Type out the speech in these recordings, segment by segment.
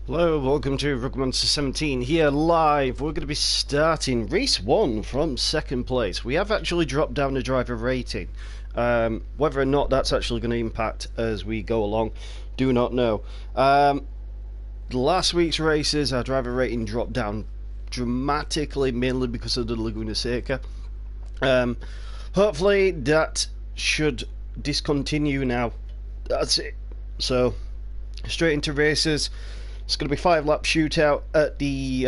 Hello, welcome to Monster 17 here live. We're going to be starting race 1 from second place. We have actually dropped down the driver rating. Whether or not that's actually going to impact as we go along, do not know. Last week's races, our driver rating dropped down dramatically, mainly because of the Laguna Seca. Hopefully that should discontinue now. That's it. So, straight into races. It's going to be 5-lap shootout at the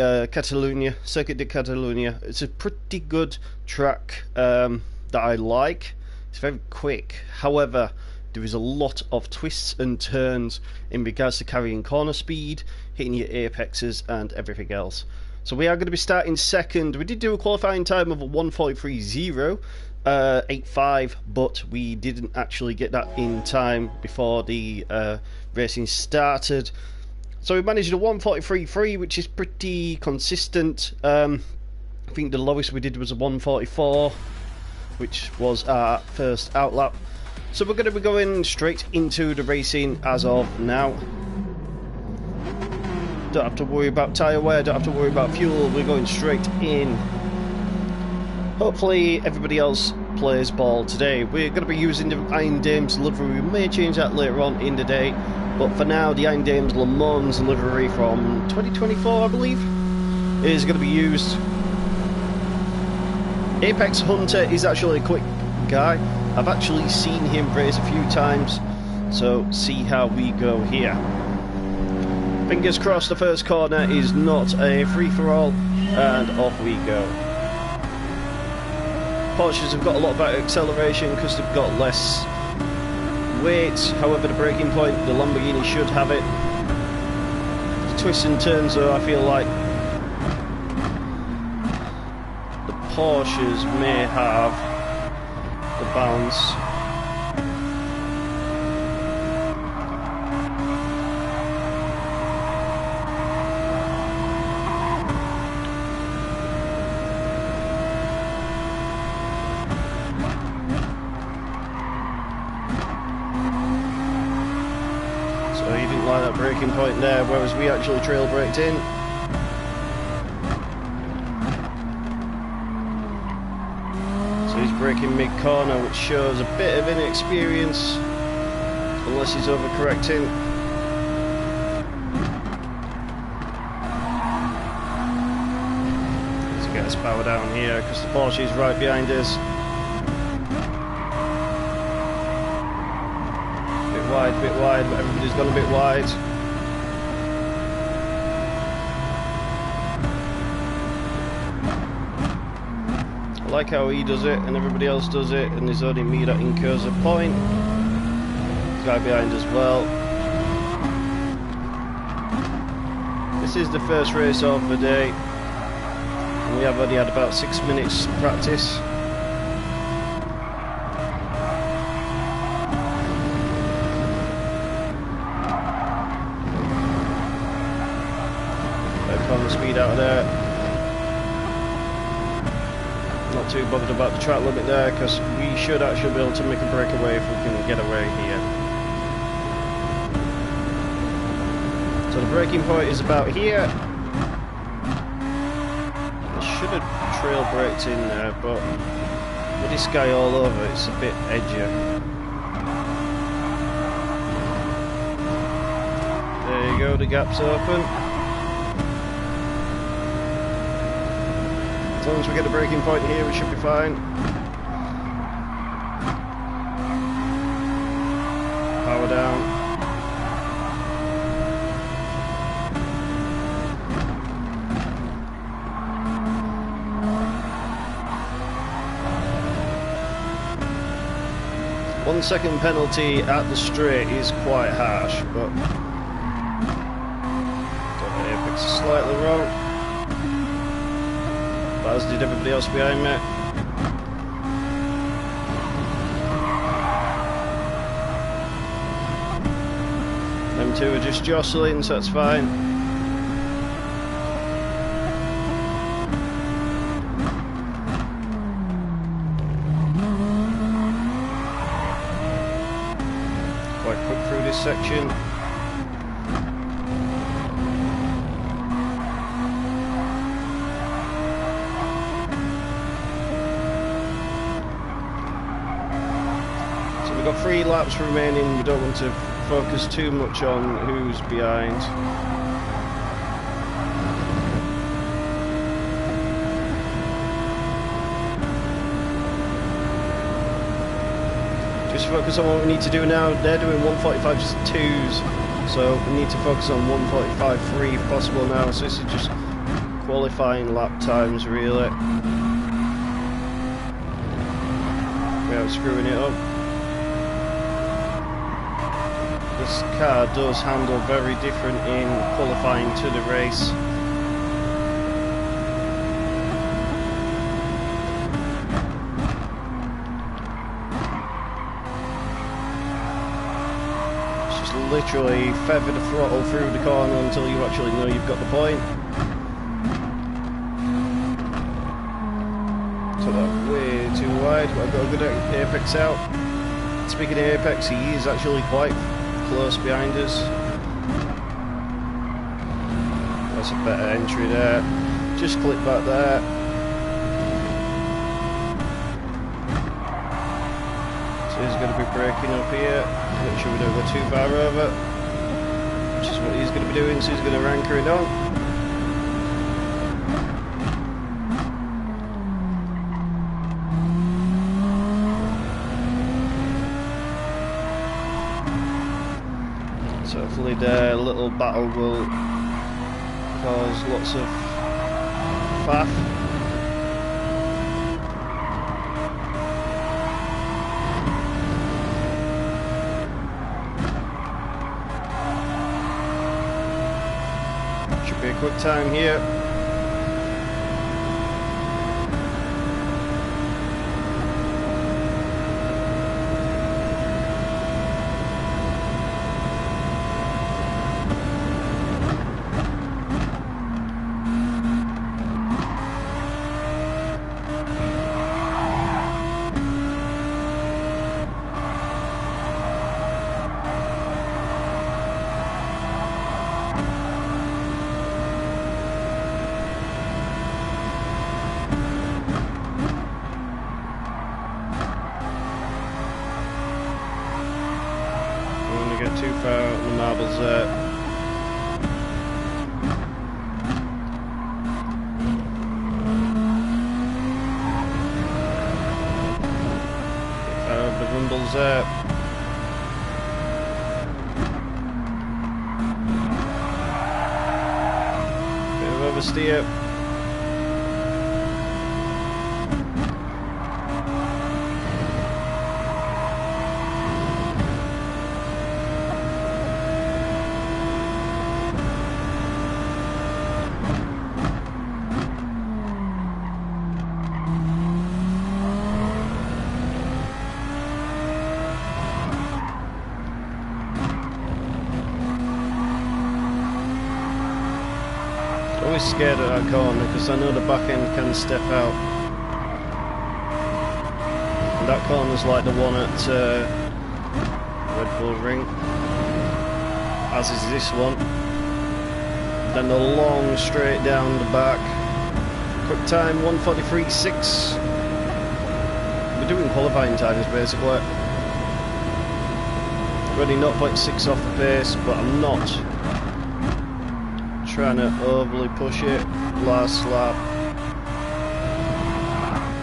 Circuit de Catalunya. It's a pretty good track that I like. It's very quick. However, there is a lot of twists and turns in regards to carrying corner speed, hitting your apexes and everything else. So we are going to be starting second. We did do a qualifying time of a 1:43.0, 8.5, but we didn't actually get that in time before the racing started. So we managed a 1:43.3, which is pretty consistent. I think the lowest we did was a 1:44, which was our first outlap. So we're going to be going straight into the racing as of now. Don't have to worry about tyre wear, don't have to worry about fuel, we're going straight in. Hopefully everybody else plays ball today. We're going to be using the Iron Dames livery. We may change that later on in the day, but for now the Iron Dames Le Mans livery from 2024 I believe is going to be used. Apex Hunter is actually a quick guy. I've actually seen him race a few times, so see how we go here. Fingers crossed the first corner is not a free-for-all, and off we go. Porsches have got a lot better acceleration because they've got less weight. However, the braking point, the Lamborghini should have it. The twists and turns, though, I feel like the Porsches may have the balance. Braking point there, whereas we actually trail braked in. So he's braking mid-corner, which shows a bit of inexperience, unless he's overcorrecting. Let's get us power down here, because the Porsche is right behind us. Bit wide, but everybody's gone a bit wide. I like how he does it and everybody else does it, and there's only me that incurs a point. The guy behind as well. This is the first race of the day, and we have only had about 6 minutes practice. Speed out of there. Not too bothered about the track limit there, because we should actually be able to make a breakaway if we can get away here. So the braking point is about here. I should have trail braked in there, but with this guy all over, it's a bit edgier. There you go, the gap's open. As long as we get a braking point here, we should be fine. Power down. One second penalty at the straight is quite harsh, but got the apex slightly wrong. As did everybody else behind me. Them two are just jostling, so that's fine. Quite quick through this section. 3 laps remaining. We don't want to focus too much on who's behind. Just focus on what we need to do now. They're doing 1:45.2s, so we need to focus on 1:45.3 if possible now. So this is just qualifying lap times, really. Without screwing it up. This car does handle very different in qualifying to the race. Literally feather the throttle through the corner until you actually know you've got the point. So that's way too wide, but I've got a good apex out. Speaking of apex, he is actually quite close behind us. That's a better entry there. Just click back there. So he's going to be braking up here. Make sure we don't go too far over, which is what he's going to be doing, so he's going to anchor it on. So hopefully their little battle will cause lots of faff. Should be a quick time here. Too far out on the marbles there. Bit far over the rumbles there. Bit of oversteer. Always scared of that corner because I know the back end can step out. And that corner's like the one at Red Bull Ring, as is this one. Then the long straight down the back. Quick time 1:43.6. We're doing qualifying times basically. Already 0.6 off the pace, but I'm not trying to overly push it. Last lap.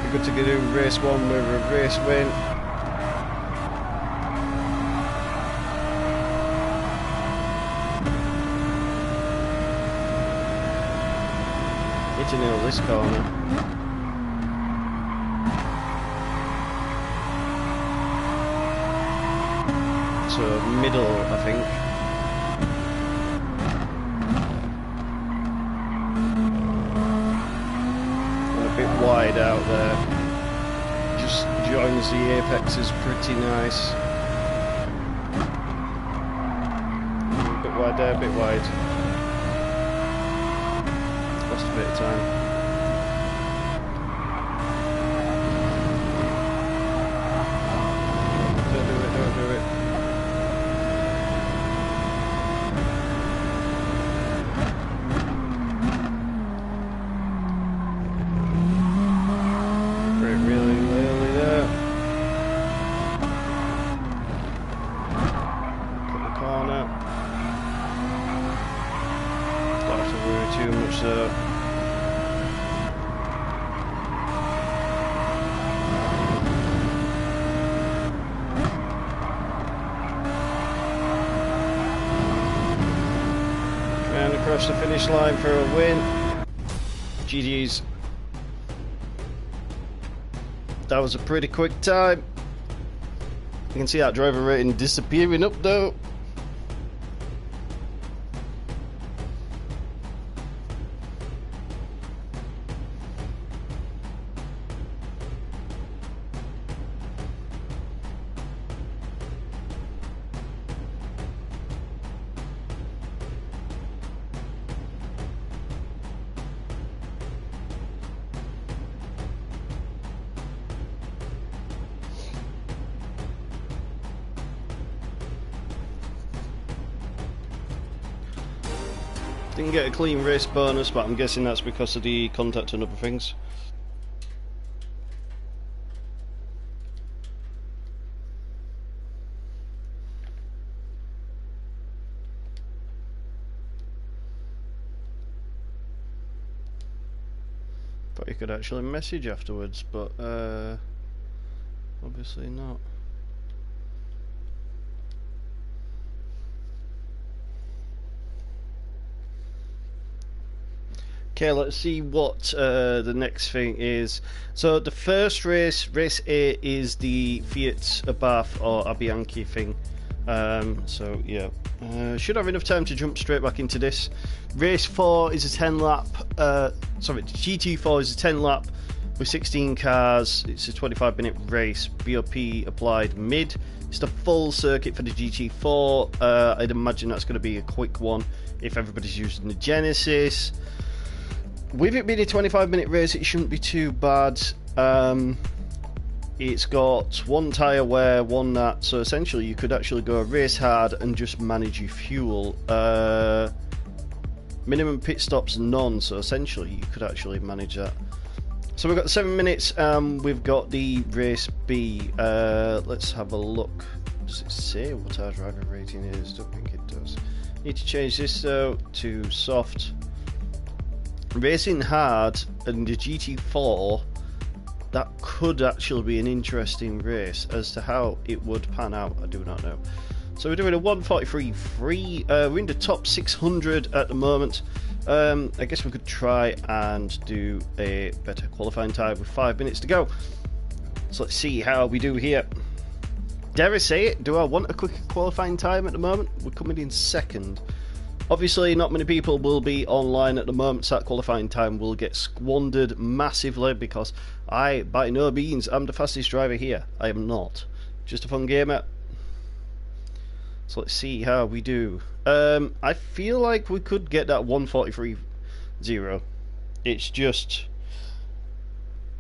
We're good to go do race 1 with a race win. Need to nail this corner. So middle, I think. Wide out there, just joins the apexes pretty nice. A bit wide there, a bit wide. Lost a bit of time. Don't do it, don't do it. too much though. And across the finish line for a win. GG's. That was a pretty quick time. You can see that driver rating disappearing up though. Didn't get a clean race bonus, but I'm guessing that's because of the contact and other things. Thought you could actually message afterwards, but obviously not. Okay, let's see what the next thing is. So the first race, race A, is the Fiat Abarth or Abianchi thing. So yeah, should have enough time to jump straight back into this. Race 4 is a 10 lap, sorry, GT4 is a 10 lap with 16 cars. It's a 25-minute race, BOP applied mid. It's the full circuit for the GT4. I'd imagine that's going to be a quick one if everybody's using the Genesis. With it being a 25-minute race, it shouldn't be too bad. It's got one tyre wear, one that, so essentially you could actually go race hard and just manage your fuel. Minimum pit stops none, so essentially you could actually manage that. So we've got 7 minutes, we've got the race B. Let's have a look. Does it say what our driver rating is? Don't think it does. Need to change this though to soft. Racing hard and the GT4, that could actually be an interesting race. As to how it would pan out, I do not know. So we're doing a 1:43.3. We're in the top 600 at the moment. I guess we could try and do a better qualifying time with 5 minutes to go. So let's see how we do here. Dare I say it, do I want a quicker qualifying time at the moment? We're coming in second. Obviously, not many people will be online at the moment, so that qualifying time will get squandered massively because I, by no means, am the fastest driver here. I am not. Just a fun gamer. So let's see how we do. I feel like we could get that 1:43.0. It's just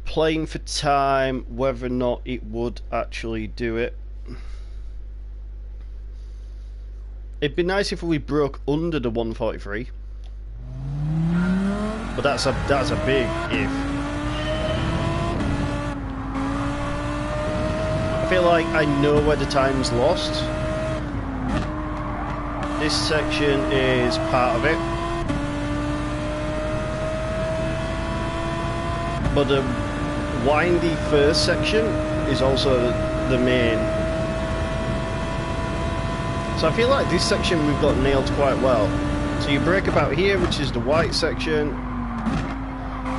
playing for time, whether or not it would actually do it. It'd be nice if we broke under the 1:43, but that's a big if. I feel like I know where the time's lost. This section is part of it, but the windy first section is also the main. So I feel like this section we've got nailed quite well. So you brake about here, which is the white section.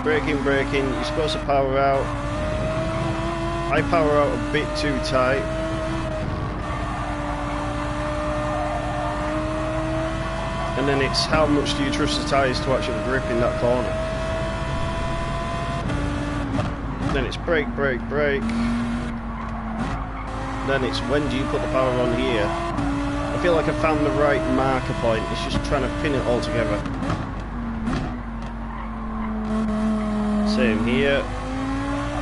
Braking, you're supposed to power out. I power out a bit too tight. And then it's how much do you trust the tyres to actually grip in that corner. Then it's brake. Then it's when do you put the power on here. I feel like I found the right marker point. It's just trying to pin it all together. Same here.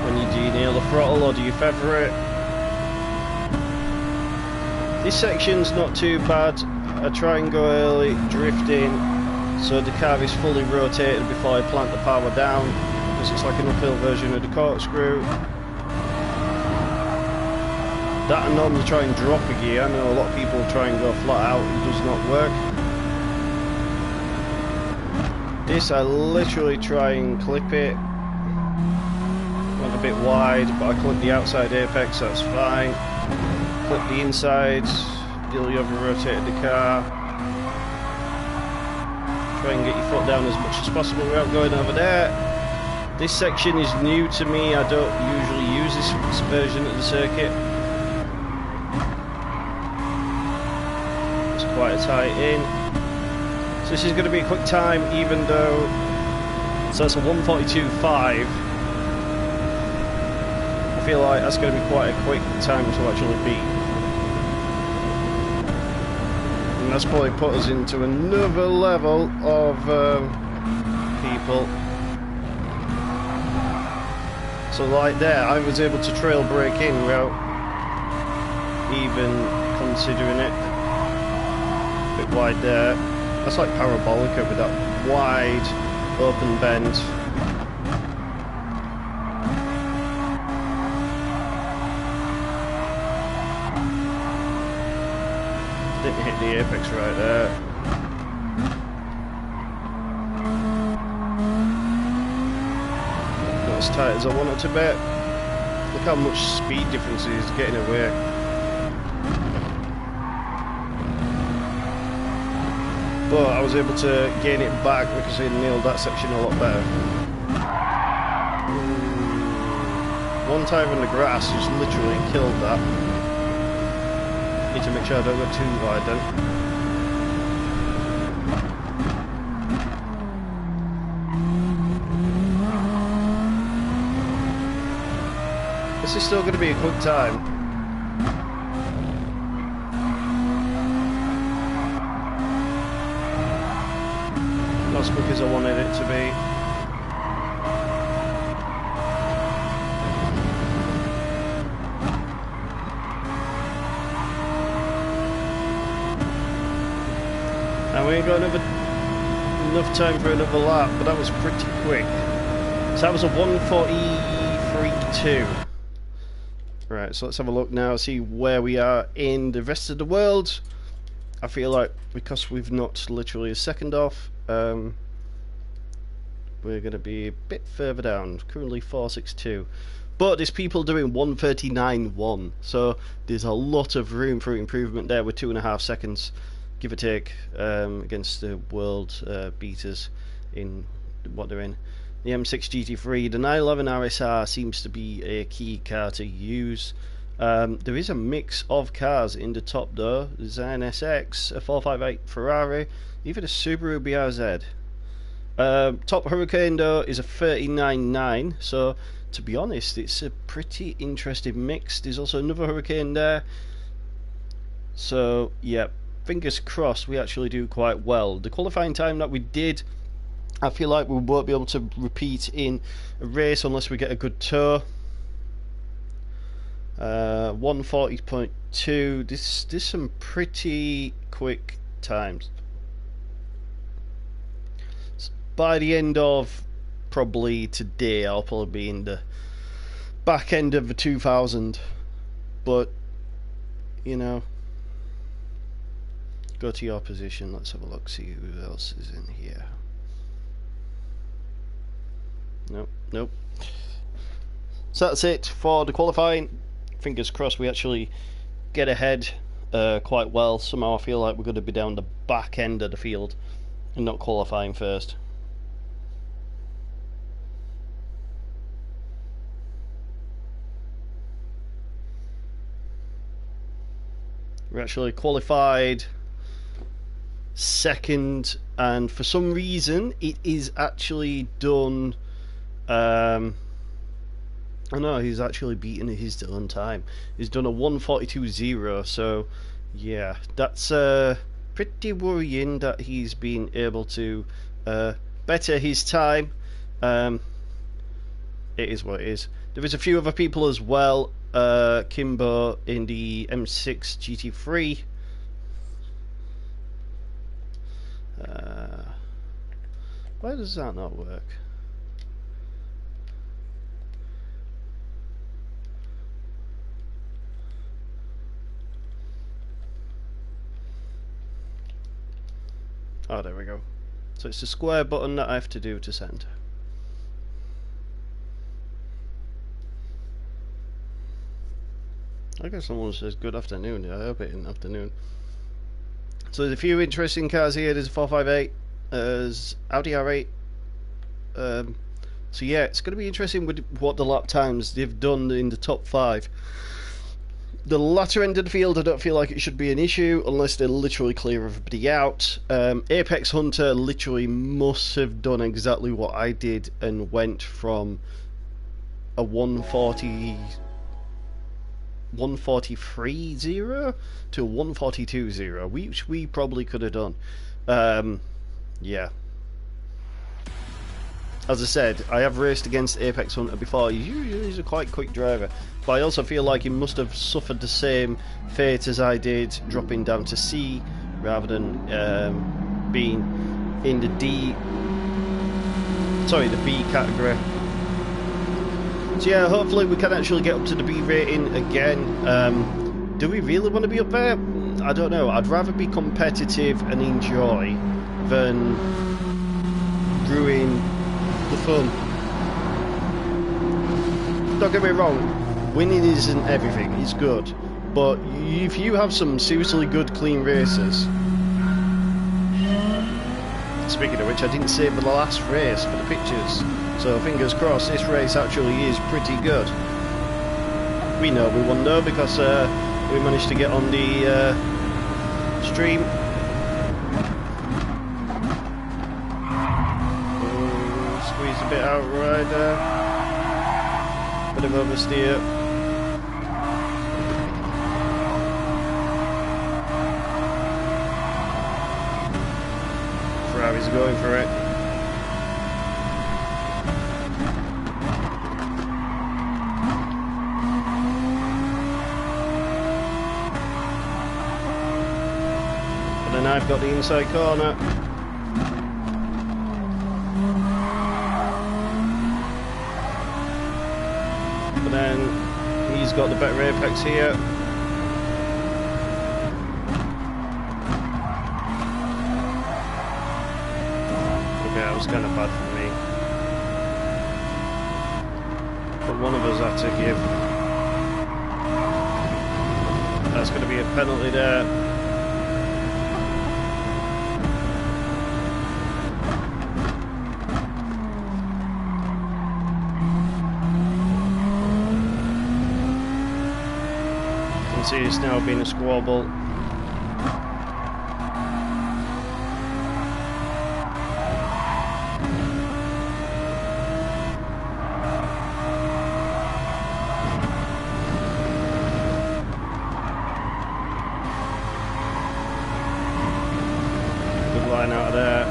When do you nail the throttle or do you feather it? This section's not too bad. I try and go early, drifting, so the car is fully rotated before I plant the power down, because it's like an uphill version of the corkscrew. That I normally try and drop a gear. I know a lot of people try and go flat out, it does not work. This I literally try and clip it. Went a bit wide, but I clipped the outside apex, that's fine. Clip the insides, nearly over rotated the car. Try and get your foot down as much as possible without going over there. This section is new to me, I don't usually use this version of the circuit. It's quite a tight in. So this is going to be a quick time, even though, so that's a 1:42.5. I feel like that's going to be quite a quick time to actually beat. And that's probably put us into another level of people. So like there, I was able to trail brake in without even considering it. A bit wide there. That's like parabolic over that wide open bend. Didn't hit the apex right there. Not as tight as I wanted to be. Look how much speed difference is getting away. But I was able to gain it back because I nailed that section a lot better. One time in the grass just literally killed that. Need to make sure I don't go too wide then. This is still going to be a quick time. Not as quick as I wanted it to be. And we ain't got enough time for another lap, but that was pretty quick. So that was a 1:43.2. Right, so let's have a look now, see where we are in the rest of the world. I feel like because we've knocked literally a second off, we're going to be a bit further down. Currently 4:62. But there's people doing 1:39.1, so there's a lot of room for improvement there with 2.5 seconds. Give or take, against the world beaters in what they're in. The M6 GT3, the 911 RSR seems to be a key car to use. There is a mix of cars in the top though. There's an NSX, a 458 Ferrari, even a Subaru BRZ. Top Hurricane though is a 39.9, so to be honest it's a pretty interesting mix. There's also another Hurricane there. So yeah, fingers crossed we actually do quite well. The qualifying time that we did, I feel like we won't be able to repeat in a race unless we get a good tow. 1:40.2. There's some pretty quick times. By the end of probably today, I'll probably be in the back end of the 2000. But you know, go to your position. Let's have a look. See who else is in here. Nope. So that's it for the qualifying. Fingers crossed we actually get ahead quite well. Somehow I feel like we're going to be down the back end of the field and not qualifying first. We're actually qualified second, and for some reason it is actually done. I know he's actually beaten his own time. He's done a 1:42.0, so yeah, that's pretty worrying that he's been able to better his time. It is what it is. There is a few other people as well. Kimbo in the M6 GT3. Why does that not work? Oh, there we go. So it's the square button that I have to do to send. I guess someone says good afternoon. I hope it's afternoon. So there's a few interesting cars here. There's a 458, there's Audi R8. So yeah, it's going to be interesting with what the lap times they've done in the top 5. The latter end of the field, I don't feel like it should be an issue unless they literally clear everybody out. Apex Hunter literally must have done exactly what I did and went from a 143.0 to a 142.0, which we probably could have done. Yeah. As I said, I have raced against Apex Hunter before. He's a quite quick driver, but I also feel like he must have suffered the same fate as I did, dropping down to C rather than being in the the B category. So yeah, hopefully we can actually get up to the B rating again. Do we really want to be up there? I don't know. I'd rather be competitive and enjoy than ruin the fun. Don't get me wrong, winning isn't everything, it's good, but if you have some seriously good clean races, speaking of which, I didn't save the last race for the pictures, so fingers crossed this race actually is pretty good. We know we won though because we managed to get on the stream. Squeeze a bit out right there. Bit of oversteer. Ferrari's going for it. But then I've got the inside corner. But then he's got the better apex here. Okay, that was kind of bad for me. But one of us had to give. That's going to be a penalty there. See, it's now been a squabble. Good line out of there.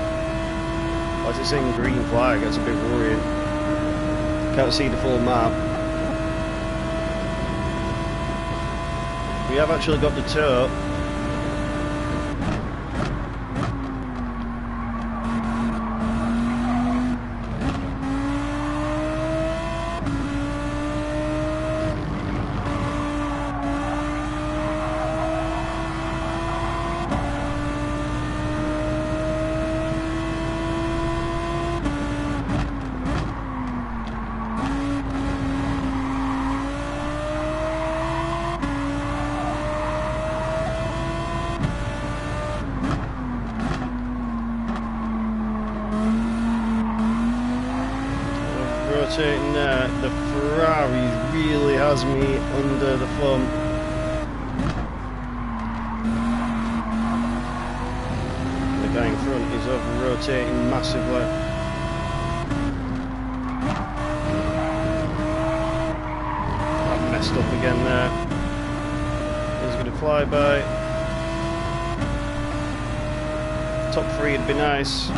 Why is it saying green flag? That's a bit worrying. Can't see the full map. We have actually got the toe. Rotating there, the Ferrari really has me under the thumb. The guy in front is over rotating massively. I've messed up again there. He's going to fly by. Top 3 would be nice.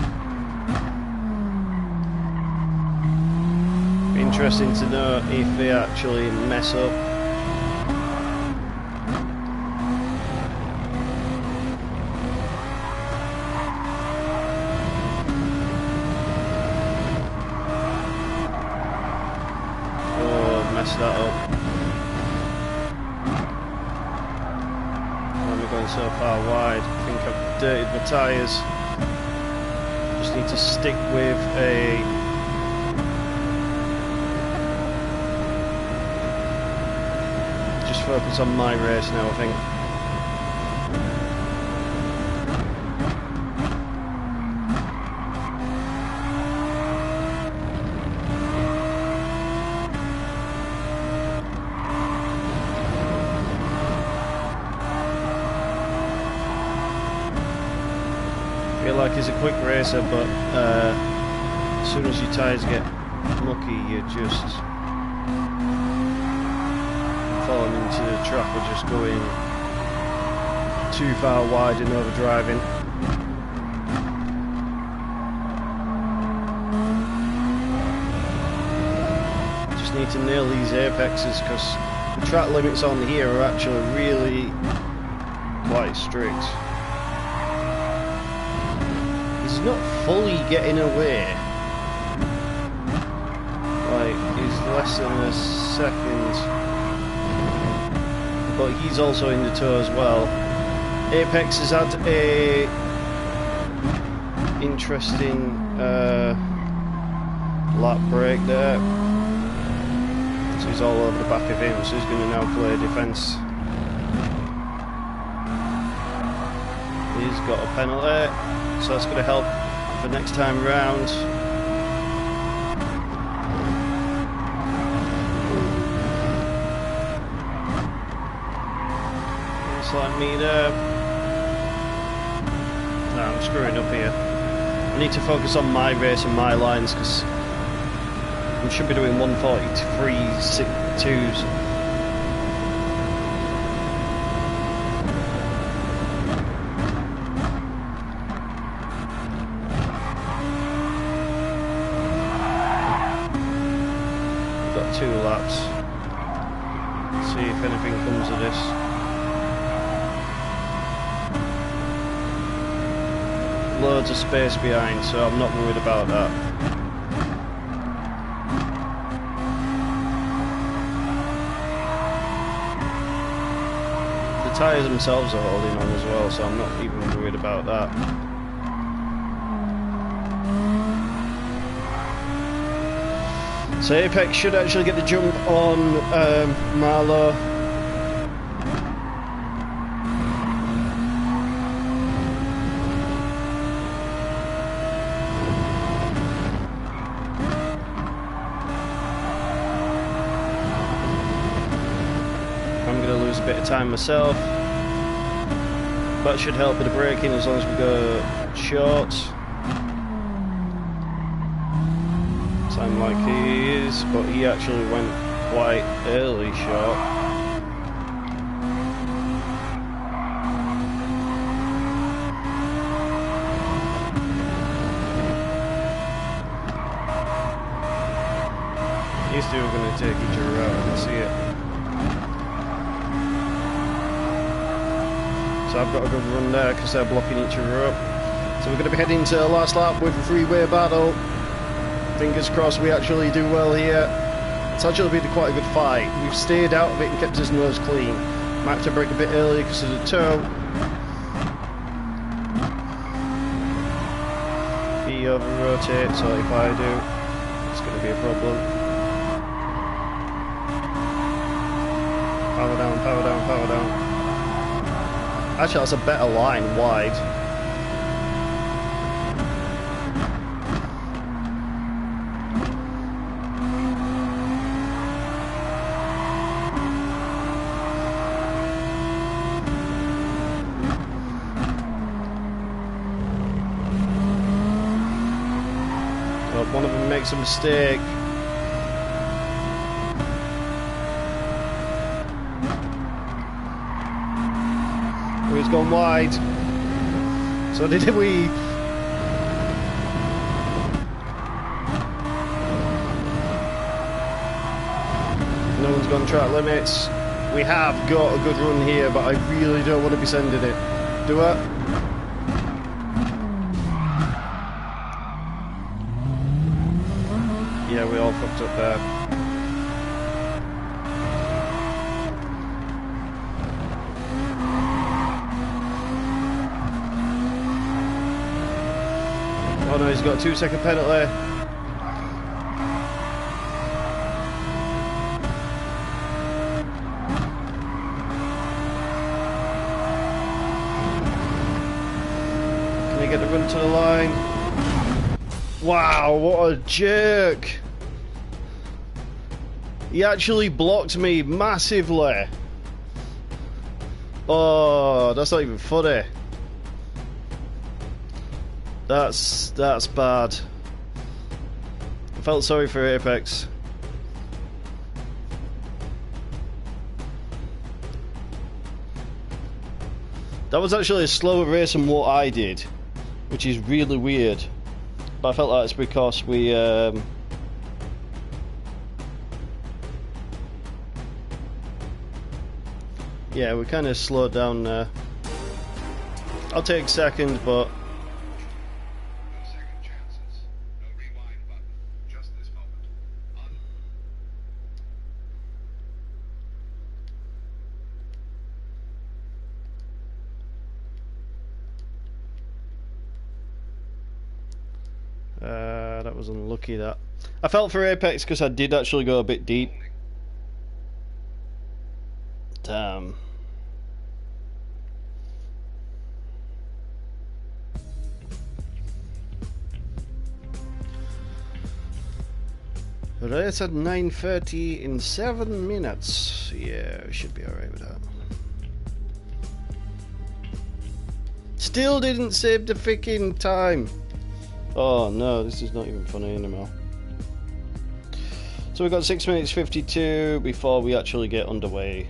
Interesting to know if they actually mess up. Oh, messed that up. Why am I going so far wide? I think I've dirtied my tyres. Just need to stick with a focus on my race now, I think. I feel like he's a quick racer, but as soon as your tyres get mucky, you just falling into the track or just going too far wide and overdriving. Just need to nail these apexes because the track limits on here are actually really quite strict. He's not fully getting away. Like, he's less than a second. But he's also in the tow as well. Apex has had a interesting lap break there. So he's all over the back of him, so he's going to now play defence. He's got a penalty, so that's going to help for next time round. Like me there. No, I'm screwing up here. I need to focus on my race and my lines because I should be doing 143.62s. Got 2 laps. Let's see if anything comes of this. Loads of space behind, so I'm not worried about that. The tyres themselves are holding on as well, so I'm not even worried about that. So Apex should actually get the jump on Marlow. Bit of time myself, but should help with the braking as long as we go short. Time like he is, but he actually went quite early short. These two are going to take each other out, I can see it. So I've got a good run there because they're blocking each other up. So we're going to be heading to the last lap with a three-way battle. Fingers crossed we actually do well here. It's actually been quite a good fight. We've stayed out of it and kept his nose clean. Might have to brake a bit early because of the tow. He over-rotates, so if I do, it's going to be a problem. Power down, power down, power down. Actually, that's a better line, wide. But one of them makes a mistake. He's gone wide. So did we. No one's gone track limits. We have got a good run here, but I really don't want to be sending it. Do I? Yeah, we all fucked up there. Oh no, he's got a 2-second penalty. Can he get the run to the line? Wow, what a jerk! He actually blocked me massively. Oh, that's not even funny. That's bad. I felt sorry for Apex. That was actually a slower race than what I did, which is really weird. But I felt like it's because we yeah, we kind of slowed down there. I'll take second, but that was unlucky. That I felt for Apex because I did actually go a bit deep. Damn. Race at 9:30 in 7 minutes. Yeah, we should be alright with that. Still didn't save the freaking time. Oh no, this is not even funny anymore. So we've got 6 minutes 52 before we actually get underway.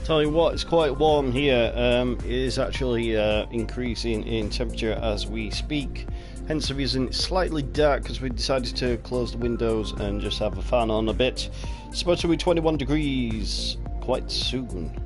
Tell you what, it's quite warm here. It is actually increasing in temperature as we speak. Hence the reason it's slightly dark, because we decided to close the windows and just have a fan on a bit. It's supposed to be 21 degrees quite soon.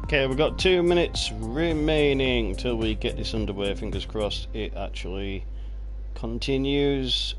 Okay, we've got 2 minutes remaining till we get this underway. Fingers crossed it actually continues.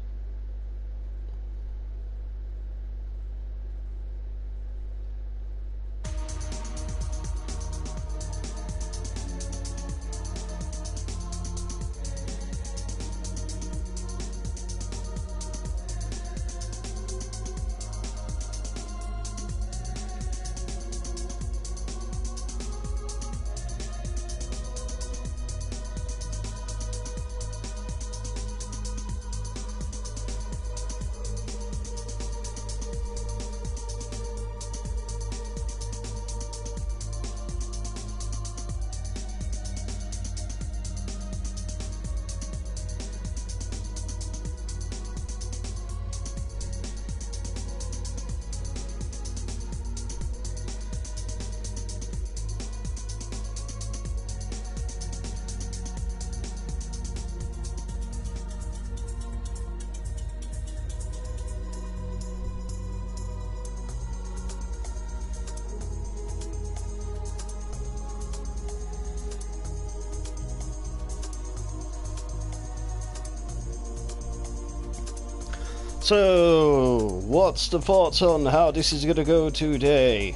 So, what's the thoughts on how this is going to go today?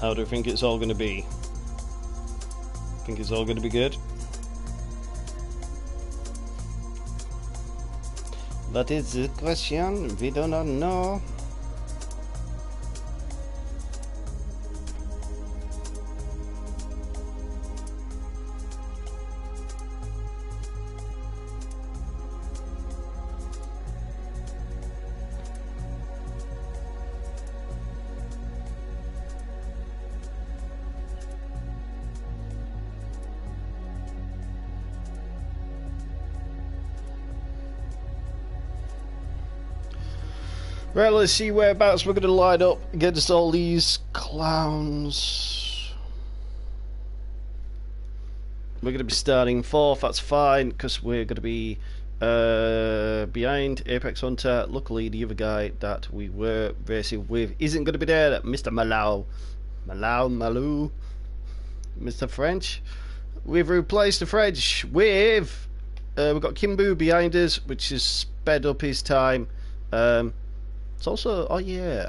How do you think it's all going to be? Think it's all going to be good? That is the question. We do not know. Right, let's see whereabouts we're going to line up against all these clowns. We're going to be starting fourth, that's fine, because we're going to be behind Apex Hunter. Luckily, the other guy that we were racing with isn't going to be there, Mr. Malou, Mr. French. We've replaced the French with, we've got Kimbu behind us, which has sped up his time. It's also, oh yeah,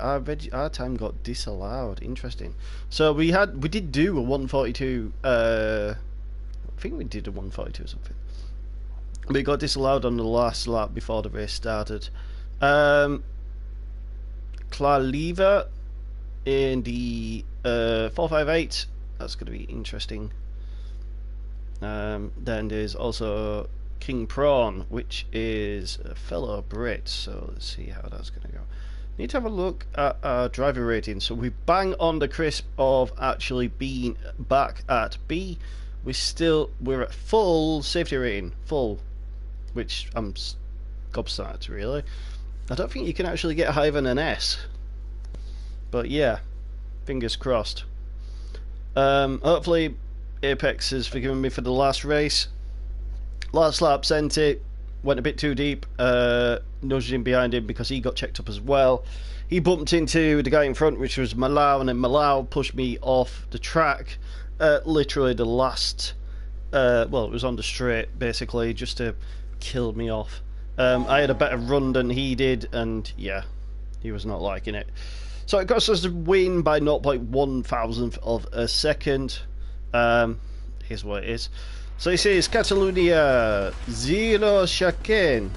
our time got disallowed. Interesting. So we did do a 142. I think we did a 142 or something. But it got disallowed on the last lap before the race started. Clarleva in the 458. That's going to be interesting. Then there's also King Prawn, which is a fellow Brit. So let's see how that's going to go. Need to have a look at our driver rating. So we bang on the crisp of actually being back at B. We're at full safety rating, full, which I'm gobsmacked really. I don't think you can actually get higher than an S, but yeah, fingers crossed. Hopefully Apex has forgiven me for the last race. Last lap sent it, went a bit too deep, nudged him behind him because he got checked up as well. He bumped into the guy in front, which was Malau, and then Malau pushed me off the track literally the last, well, it was on the straight basically, just to kill me off. I had a better run than he did, and yeah, he was not liking it. So it cost us a win by 0.1 thousandth of a second. Here's what it is. So he says Catalonia, zero chicane.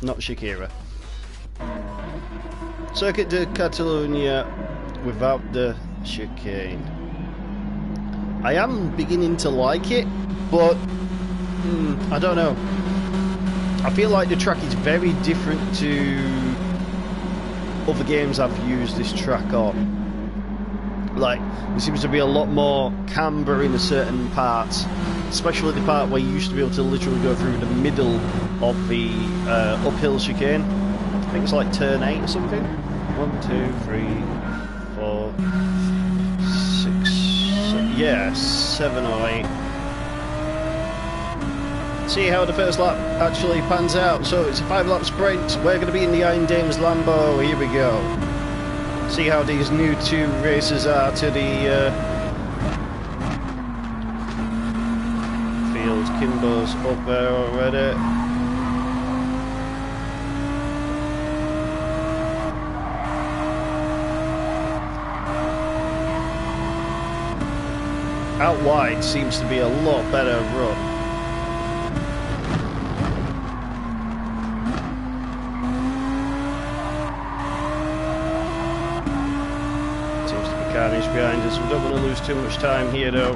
Not Shakira. Circuit de Catalonia without the chicane. I am beginning to like it, but I don't know. I feel like the track is very different to other games I've used this track on. Like, there seems to be a lot more camber in a certain parts, especially the part where you used to be able to literally go through the middle of the uphill chicane. I think it's like turn 8 or something. 1, 2, 3, 4, 6, 7, yeah, 7 or 8. See how the first lap actually pans out. So it's a 5-lap sprint. We're going to be in the Iron Dames Lambo. Here we go. See how these new 2 races are to the field. Kimbo's up there already. Out wide seems to be a lot better run. Carnage behind us. We don't want to lose too much time here though.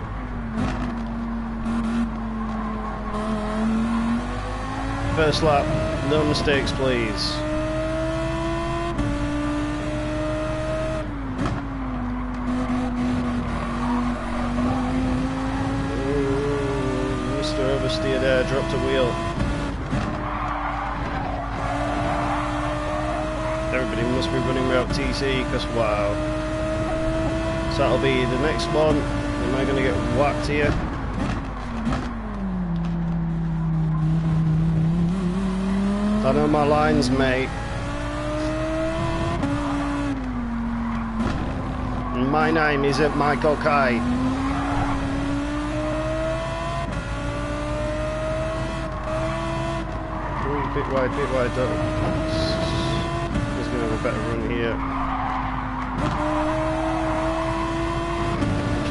First lap, no mistakes please. Ooh, Mr. Oversteer there, dropped a wheel. Everybody must be running Route TC because wow. So that'll be the next one. Am I going to get whacked here? I know my lines, mate. And my name isn't Michael Kai. Ooh, bit wide, don't. He's going to have a better run here.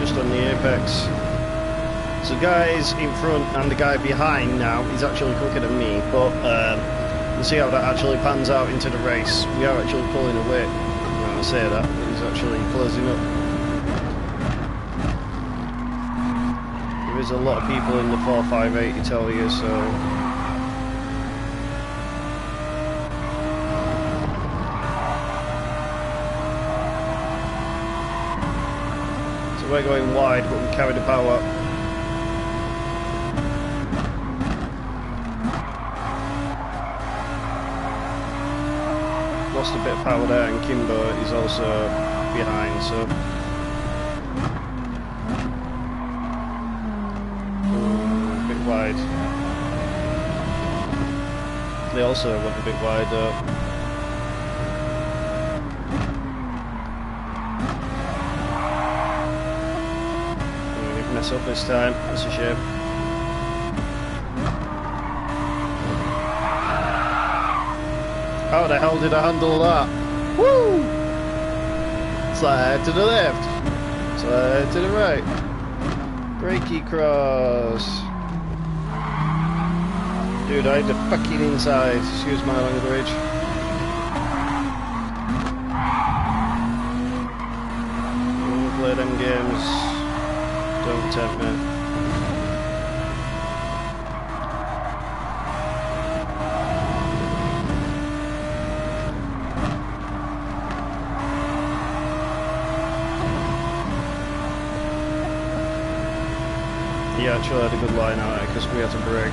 Just on the apex. So guys in front and the guy behind now, he's actually quicker than me, but we'll see how that actually pans out into the race. We are actually pulling away. When I say that, he's actually closing up. There is a lot of people in the 458, I tell you, so we're going wide, but we carry the power. Lost a bit of power there, and Kimbo is also behind, so. Ooh, a bit wide. They also went a bit wide though. Up this time, that's a shame. How the hell did I handle that? Woo! Slide to the left, slide to the right, brakey cross. Dude, I had the fucking inside, excuse my language. play them games. Don't tempt me. He actually had a good line out because we had to brake.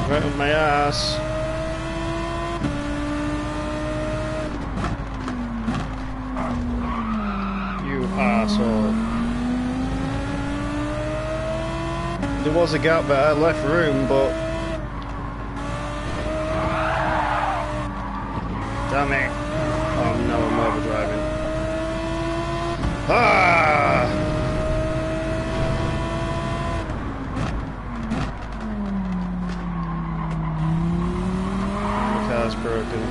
Right up my ass. You asshole. There was a gap there, I left room, but... Damn it. Oh no, I'm overdriving. Ah! Broken.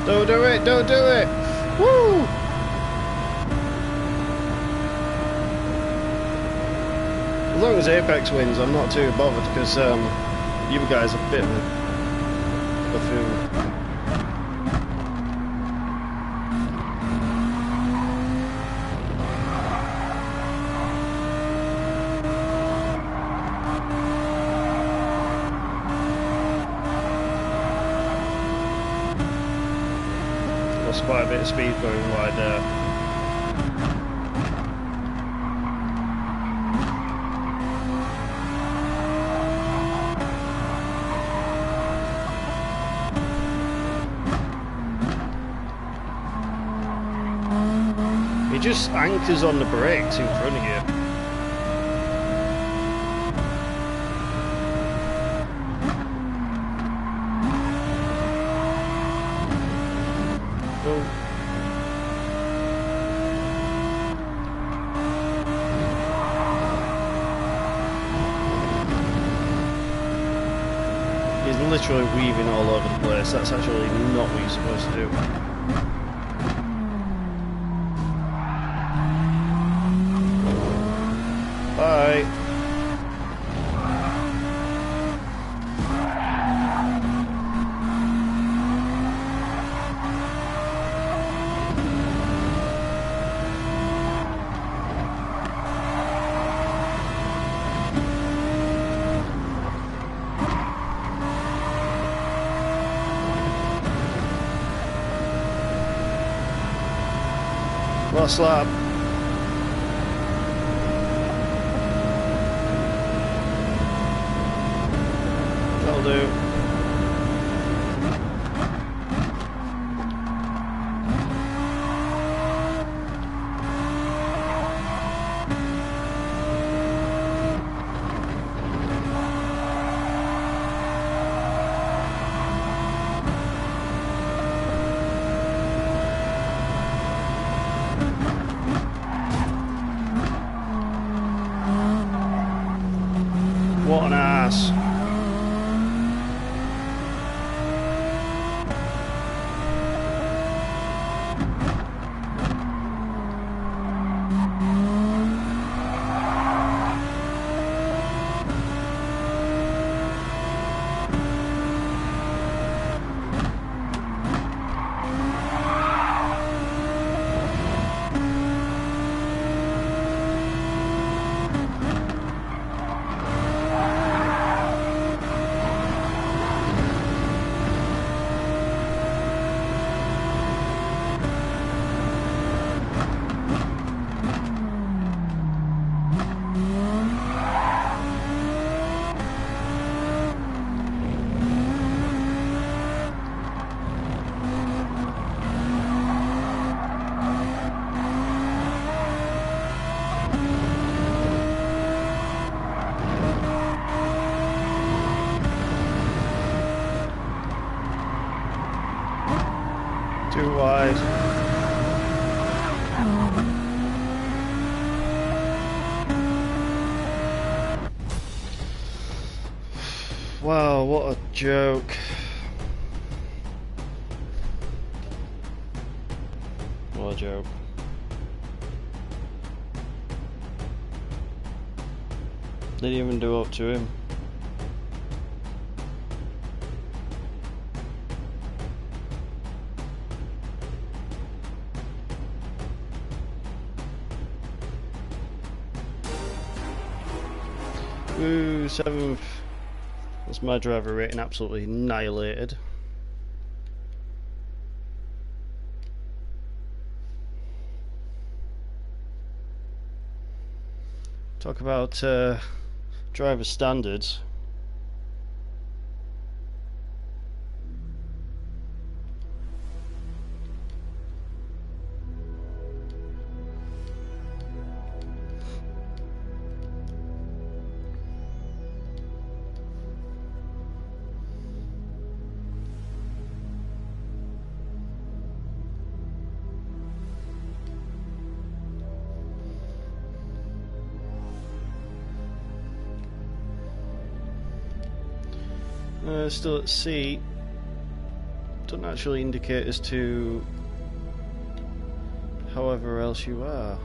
Don't do it, don't do it! Woo! As long as Apex wins, I'm not too bothered because you guys are a bit of a buffoon. Lost quite a bit of speed going wide there. Just anchors on the brakes in front of you. Oh. He's literally weaving all over the place. That's actually not what you're supposed to do. Bye. Last lap. That'll do. What an ass. too wide. Wow, what a joke. What a joke. Didn't even do up to him. Ooh, 7th. That's my driver rating absolutely annihilated. Talk about driver standards. Still at sea. Doesn't actually indicate as to however else you are.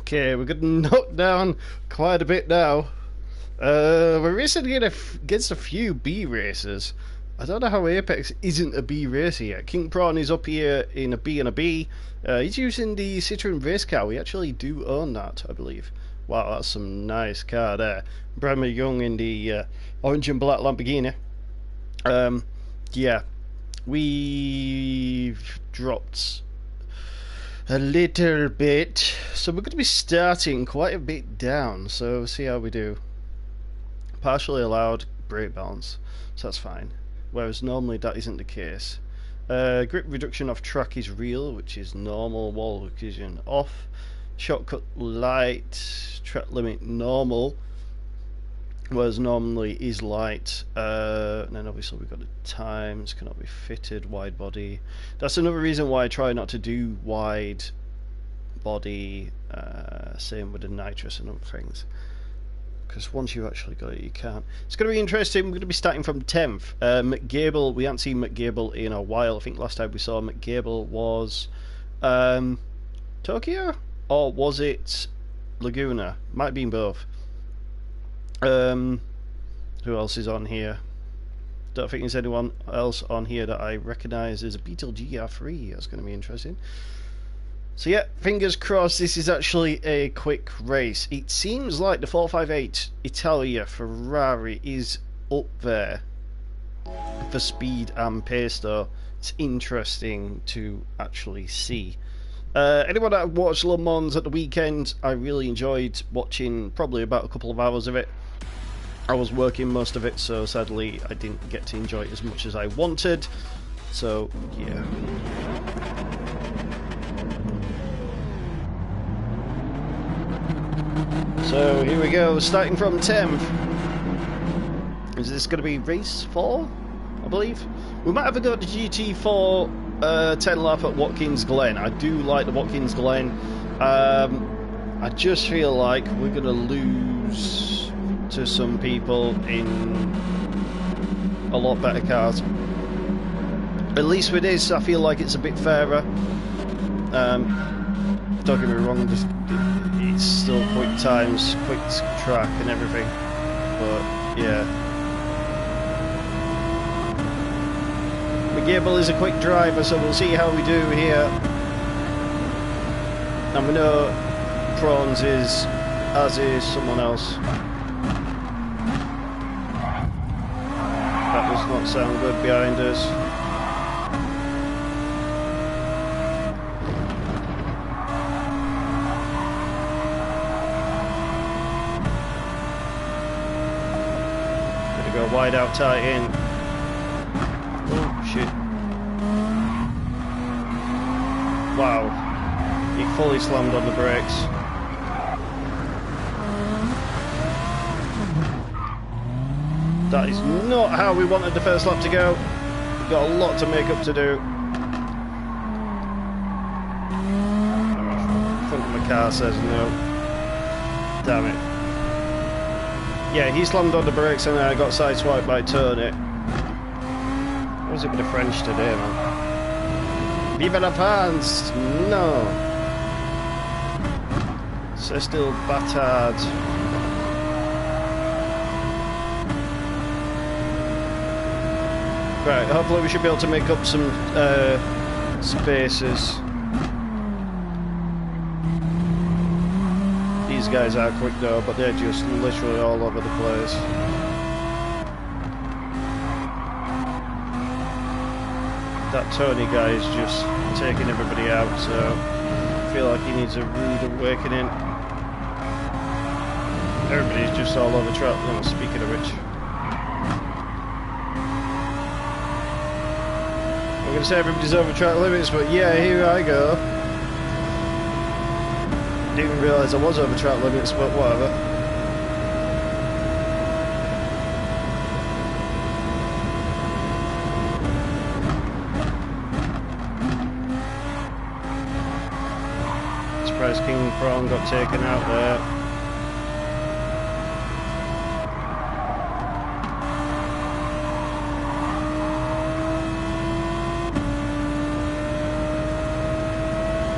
Okay, we're getting knocked down quite a bit now. We're racing against a few B racers. I don't know how Apex isn't a B racer yet. King Prawn is up here in a B and a B. He's using the Citroen race car. We actually do own that, I believe. Wow, that's some nice car there. Bremer Young in the orange and black Lamborghini. Yeah, we've dropped a little bit, so we're going to be starting quite a bit down, so see how we do. Partially allowed brake balance, so that's fine, whereas normally that isn't the case. Grip reduction off track is real, which is normal. Wall occlusion off. Shortcut light. Track limit normal, whereas normally is light. And then obviously we've got the times, cannot be fitted. Wide body, that's another reason why I try not to do wide body. Same with the nitrous and other things, because once you've actually got it, you can't. It's going to be interesting. We're going to be starting from 10th. McGable, we haven't seen McGable in a while. I think last time we saw McGable was Tokyo, or was it Laguna? Might have been both. Who else is on here? Don't think there's anyone else on here that I recognise as a Beetle GR3. That's going to be interesting. So yeah, fingers crossed this is actually a quick race. It seems like the 458 Italia Ferrari is up there for speed and pace though. It's interesting to actually see. Anyone that watched Le Mans at the weekend, I really enjoyed watching probably about a couple of hours of it. I was working most of it, so sadly I didn't get to enjoy it as much as I wanted. So yeah. So here we go, starting from 10th. Is this going to be race 4? I believe. We might have a go at the GT4 10 lap at Watkins Glen. I do like the Watkins Glen. I just feel like we're going to lose to some people in a lot better cars. At least with this, I feel like it's a bit fairer. Don't get me wrong, it's still quick times, quick track and everything, but yeah. McGable is a quick driver, so we'll see how we do here. And we know Prawns is, as is someone else. That does not sound good behind us. Go wide out, tight in. Oh shit. Wow. He fully slammed on the brakes. That is not how we wanted the first lap to go. We've got a lot to make up to do. I think my car says no. Damn it. Yeah, he slammed on the brakes and I got sideswiped by Tony. What was it with the French today, man? Vive la France! No! C'est still bâtard. Right, hopefully we should be able to make up some spaces. These guys are quick though, but they're just literally all over the place. That Tony guy is just taking everybody out, so I feel like he needs a rude awakening. Everybody's just all over track. Oh, speaking of which, I'm going to say everybody's over track limits, but yeah, here I go. Didn't even realise I was over track limits, but whatever. Surprised King Prawn got taken out there.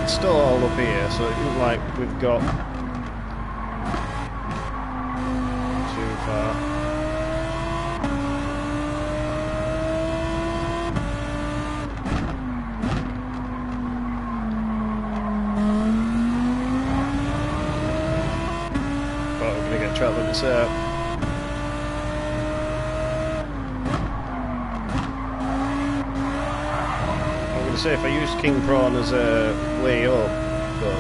It's still all up here, so it isn't like we've got track limits out. I'm going to say if I use King Prawn as a way up, but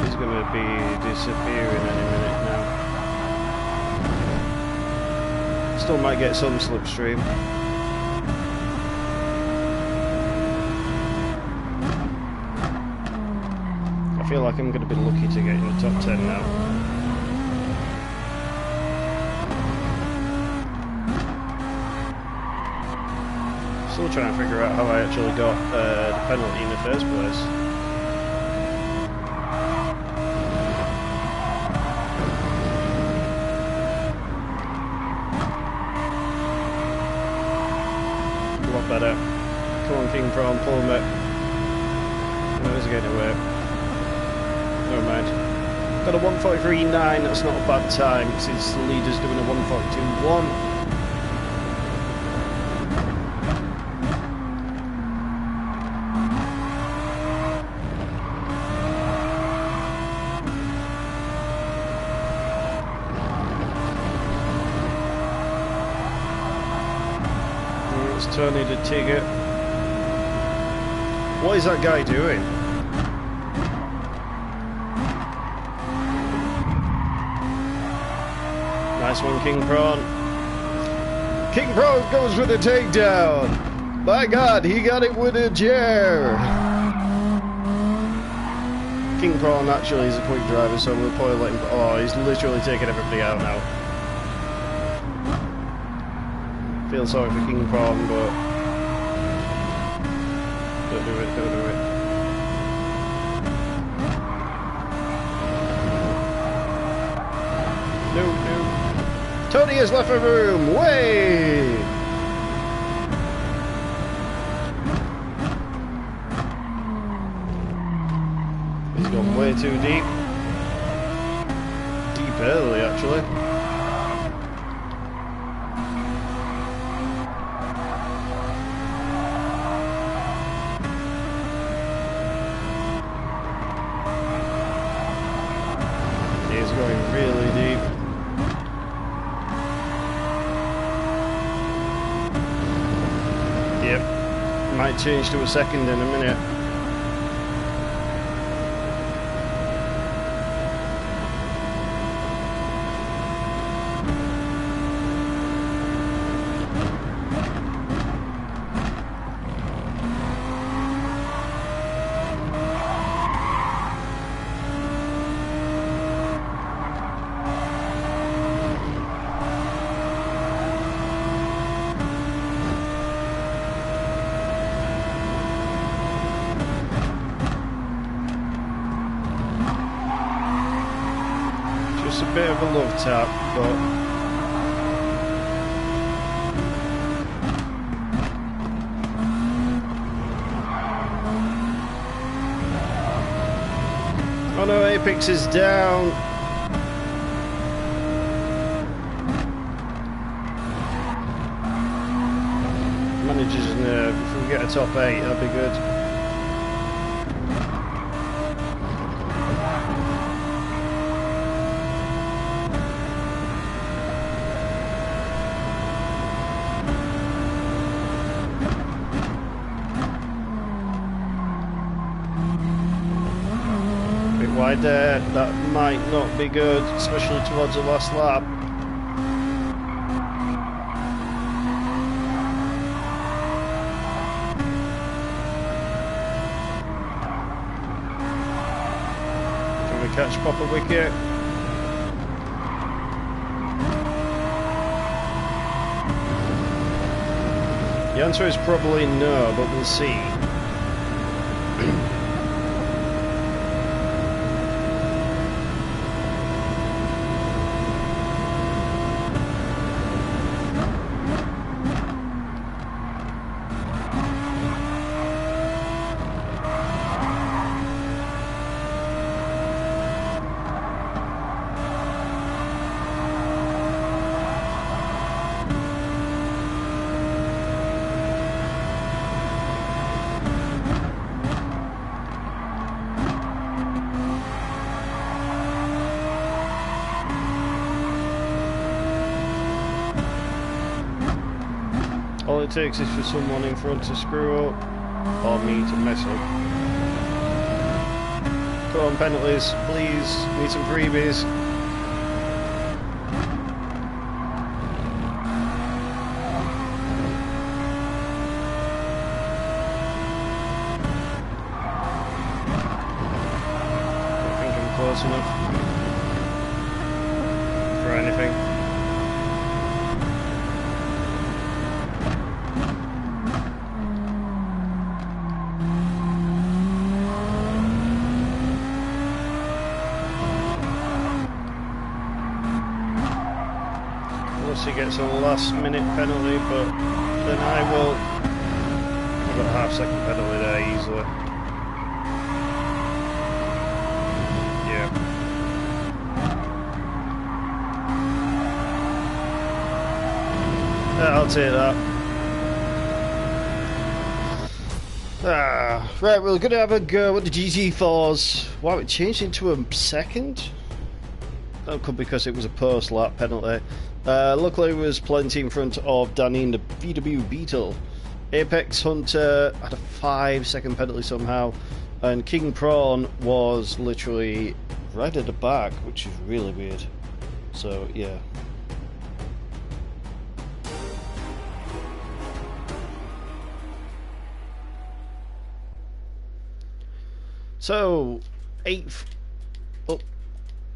he's going to be disappearing any minute now. Still might get some slipstream. I feel like I'm going to be lucky to get in the top 10 now. Still trying to figure out how I actually got the penalty in the first place. A lot better. Come on, King Prawn, pull me. No, he's getting away. Never mind. Got a 1:43.9, that's not a bad time since the leader's doing a 1:42.1. It's Tony the Tigger. What is that guy doing? Nice one, King Prawn. King Prawn goes with a takedown. By God, he got it with a chair. King Prawn actually is a quick driver, so we'll probably let him. Oh, he's literally taking everybody out now. Feel sorry for King Prawn, but don't do it, don't do it. No, no. Tony has left the room! Way! He's gone way too deep. Deep early, actually. He's going really deep. Yep, might change to a second in a minute. Just a bit of a love tap, but oh no, Apex is down. Manager's nerve. If we get a top 8, that'd be good. Wide there, that might not be good, especially towards the last lap. Can we catch Papa Wicket? The answer is probably no, but we'll see. All it takes is for someone in front to screw up, or me to mess up. Come on, penalties, please. Need some freebies. Don't think I'm close enough for anything. Unless he gets a last minute penalty, but then I will. I've got a half-second penalty there easily. Yeah. I'll take that. Right, we're going to have a go at the GT4s. Wow, it changed into a second? That could be because it was a post-lap penalty. Luckily, there was plenty in front of Danny in the VW Beetle. Apex Hunter had a 5-second penalty somehow, and King Prawn was literally right at the back, which is really weird. So, yeah. So, 8th. Oh,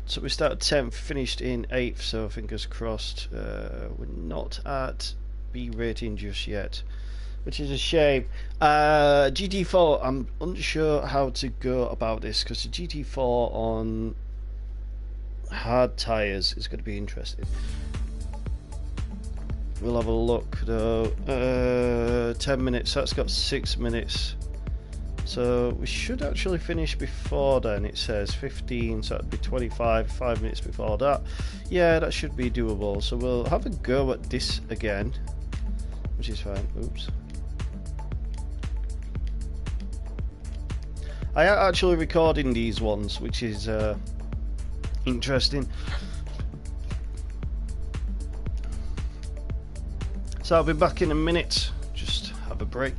so we started 10th, finished in 8th, so fingers crossed. We're not at B rating just yet, which is a shame. GT4, I'm unsure how to go about this, because the GT4 on hard tyres is going to be interesting. We'll have a look though. 10 minutes, so that's got 6 minutes. So we should actually finish before then. It says 15, so that'd be 25, 5 minutes before that. Yeah, that should be doable. So we'll have a go at this again, which is fine. Oops. I am actually recording these ones, which is interesting. So I'll be back in a minute. Just have a break.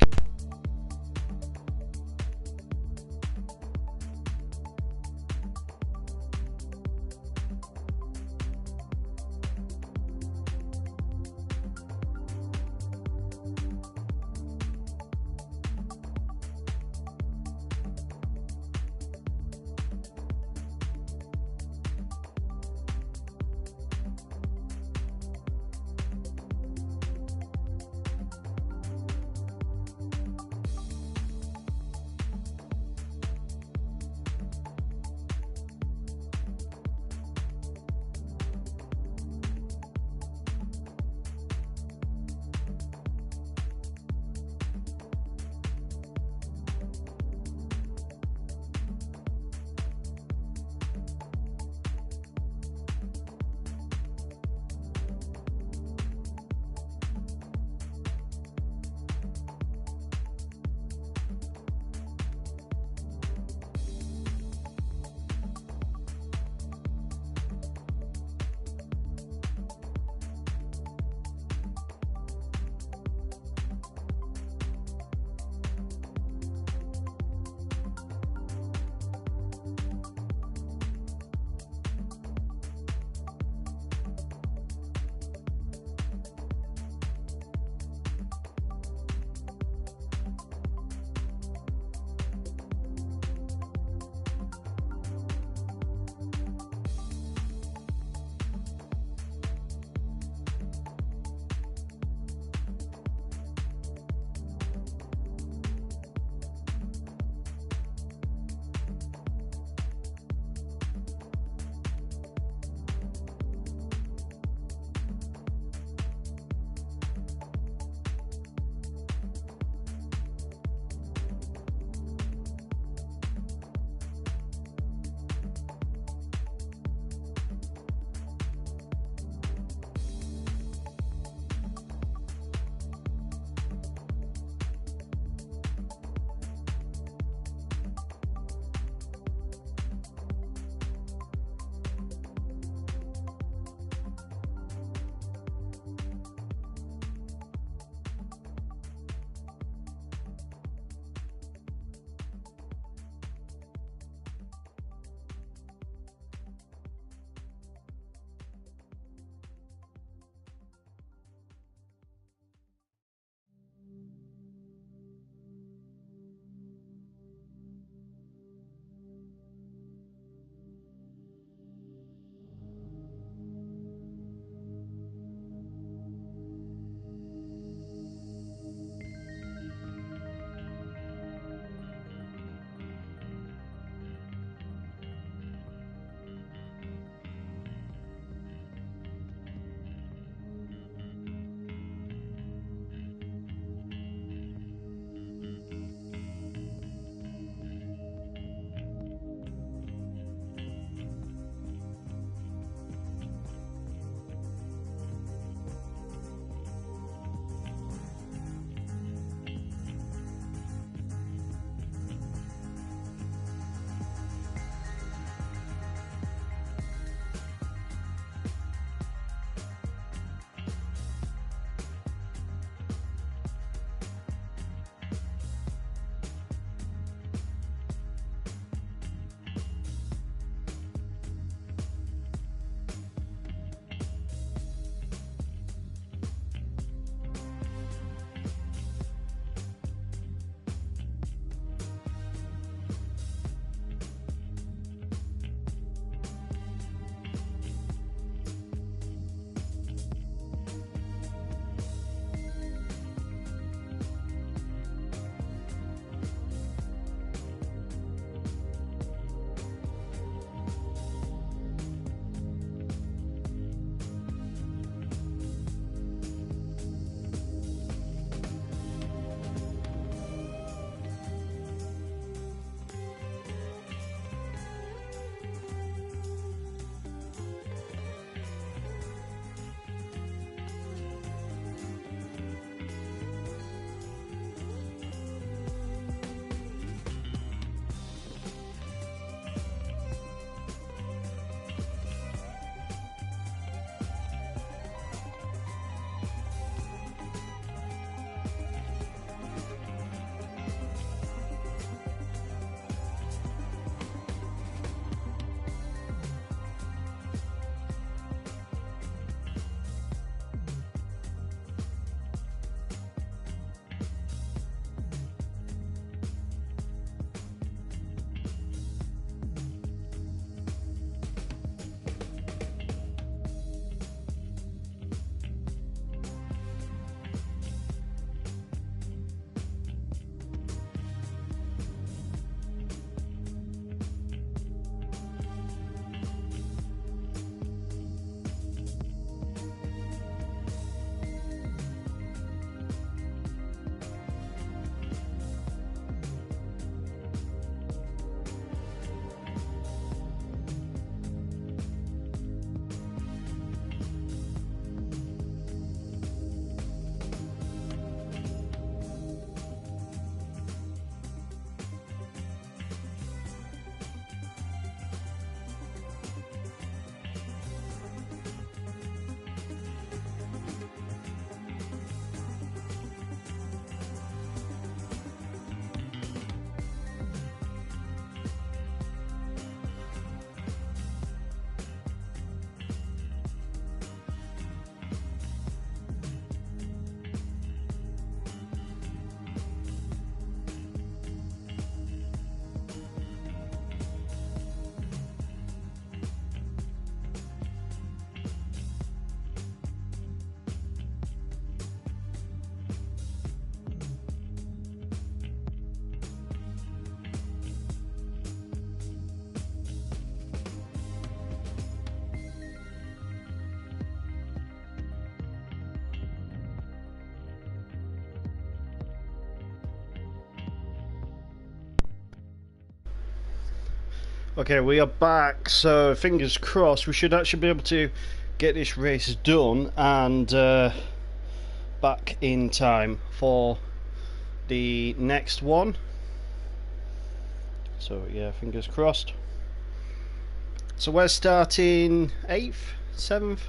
Okay, we are back, so fingers crossed we should actually be able to get this race done and back in time for the next one. So yeah, fingers crossed. So we're starting 8th, 7th?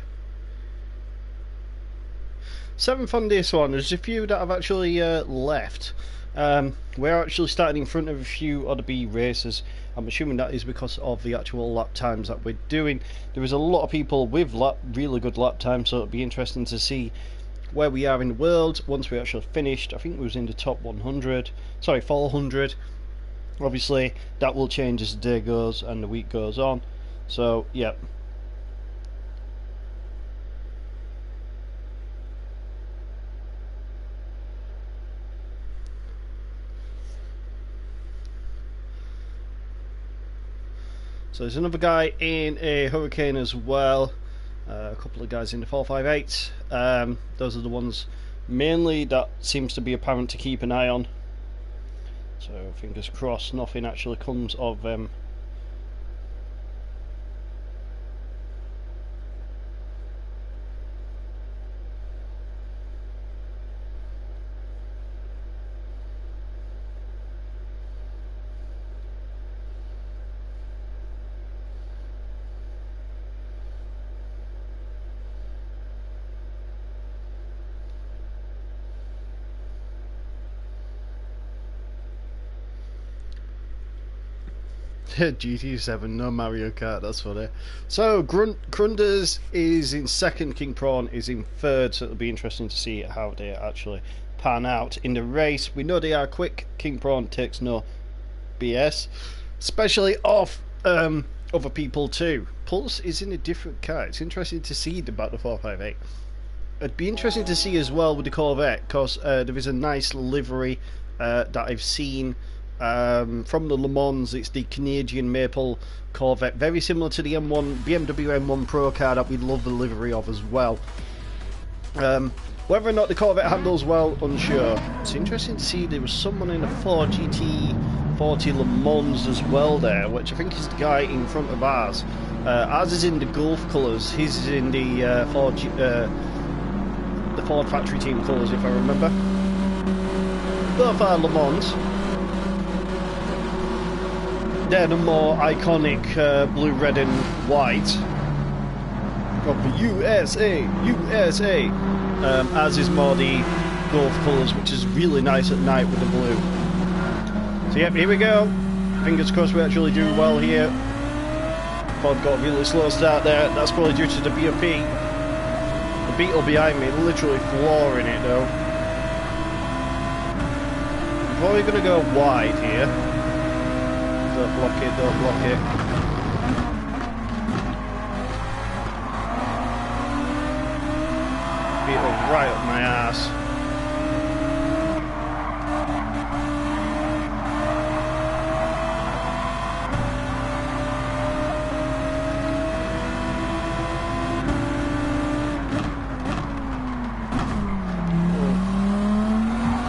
7th on this one. There's a few that have actually left. We're actually starting in front of a few other B racers. I'm assuming that is because of the actual lap times that we're doing. There is a lot of people with really good lap times, so it'll be interesting to see where we are in the world once we actually finished. I think we was in the top 100, sorry, 400. Obviously, that will change as the day goes and the week goes on. So, yeah. So there's another guy in a Hurricane as well. A couple of guys in the 458. Those are the ones mainly that seems to be apparent to keep an eye on. So fingers crossed nothing actually comes of them. GT7, no Mario Kart, that's funny. So Grunders is in second, King Prawn is in third, so it'll be interesting to see how they actually pan out in the race. We know they are quick. King Prawn takes no BS, especially off other people too. Pulse is in a different car. It's interesting to see about the 458. It'd be interesting to see as well with the Corvette, because there is a nice livery that I've seen from the Le Mans. It's the Canadian Maple Corvette, very similar to the M1 BMW M1 Pro car that we love the livery of as well. Whether or not the Corvette handles well, unsure. It's interesting to see there was someone in a Ford GT40 Le Mans as well there, which I think is the guy in front of ours. Ours is in the Gulf colours, his is in the Ford factory team colours, if I remember. Both are Le Mans. They're the more iconic blue, red and white of the USA. As is more the Gulf colours, which is really nice at night with the blue. So yep, here we go. Fingers crossed we actually do well here. Ford got a really slow start there. That's probably due to the BOP. The Beetle behind me literally flooring it though. I'm probably going to go wide here. Don't block it, don't block it. Beetle right up my ass.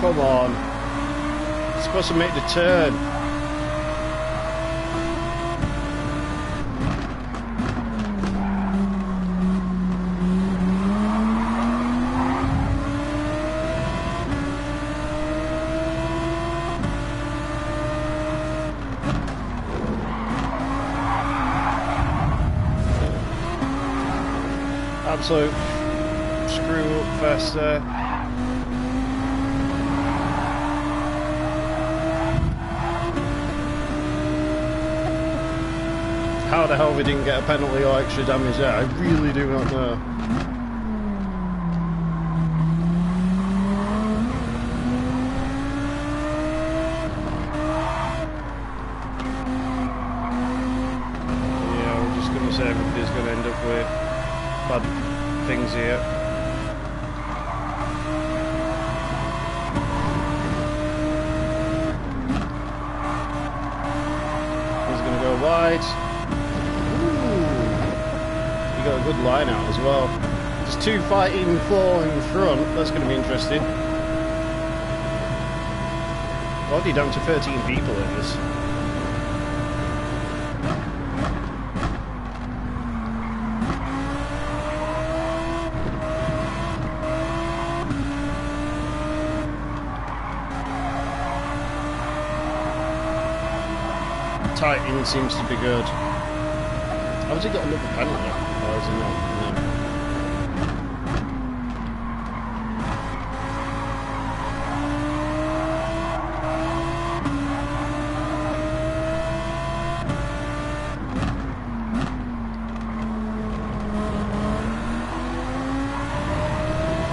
Come on. You're supposed to make the turn. Absolute screw up fest there. How the hell we didn't get a penalty or extra damage there, I really do not know. Yeah, we're just going to say everybody's going to end up with bad things here. He's going to go wide. Got a good line out as well. There's two fighting four in front. That's going to be interesting. Already down to 13 people in this. tightening seems to be good. How's he got another penalty? Or is he not? No.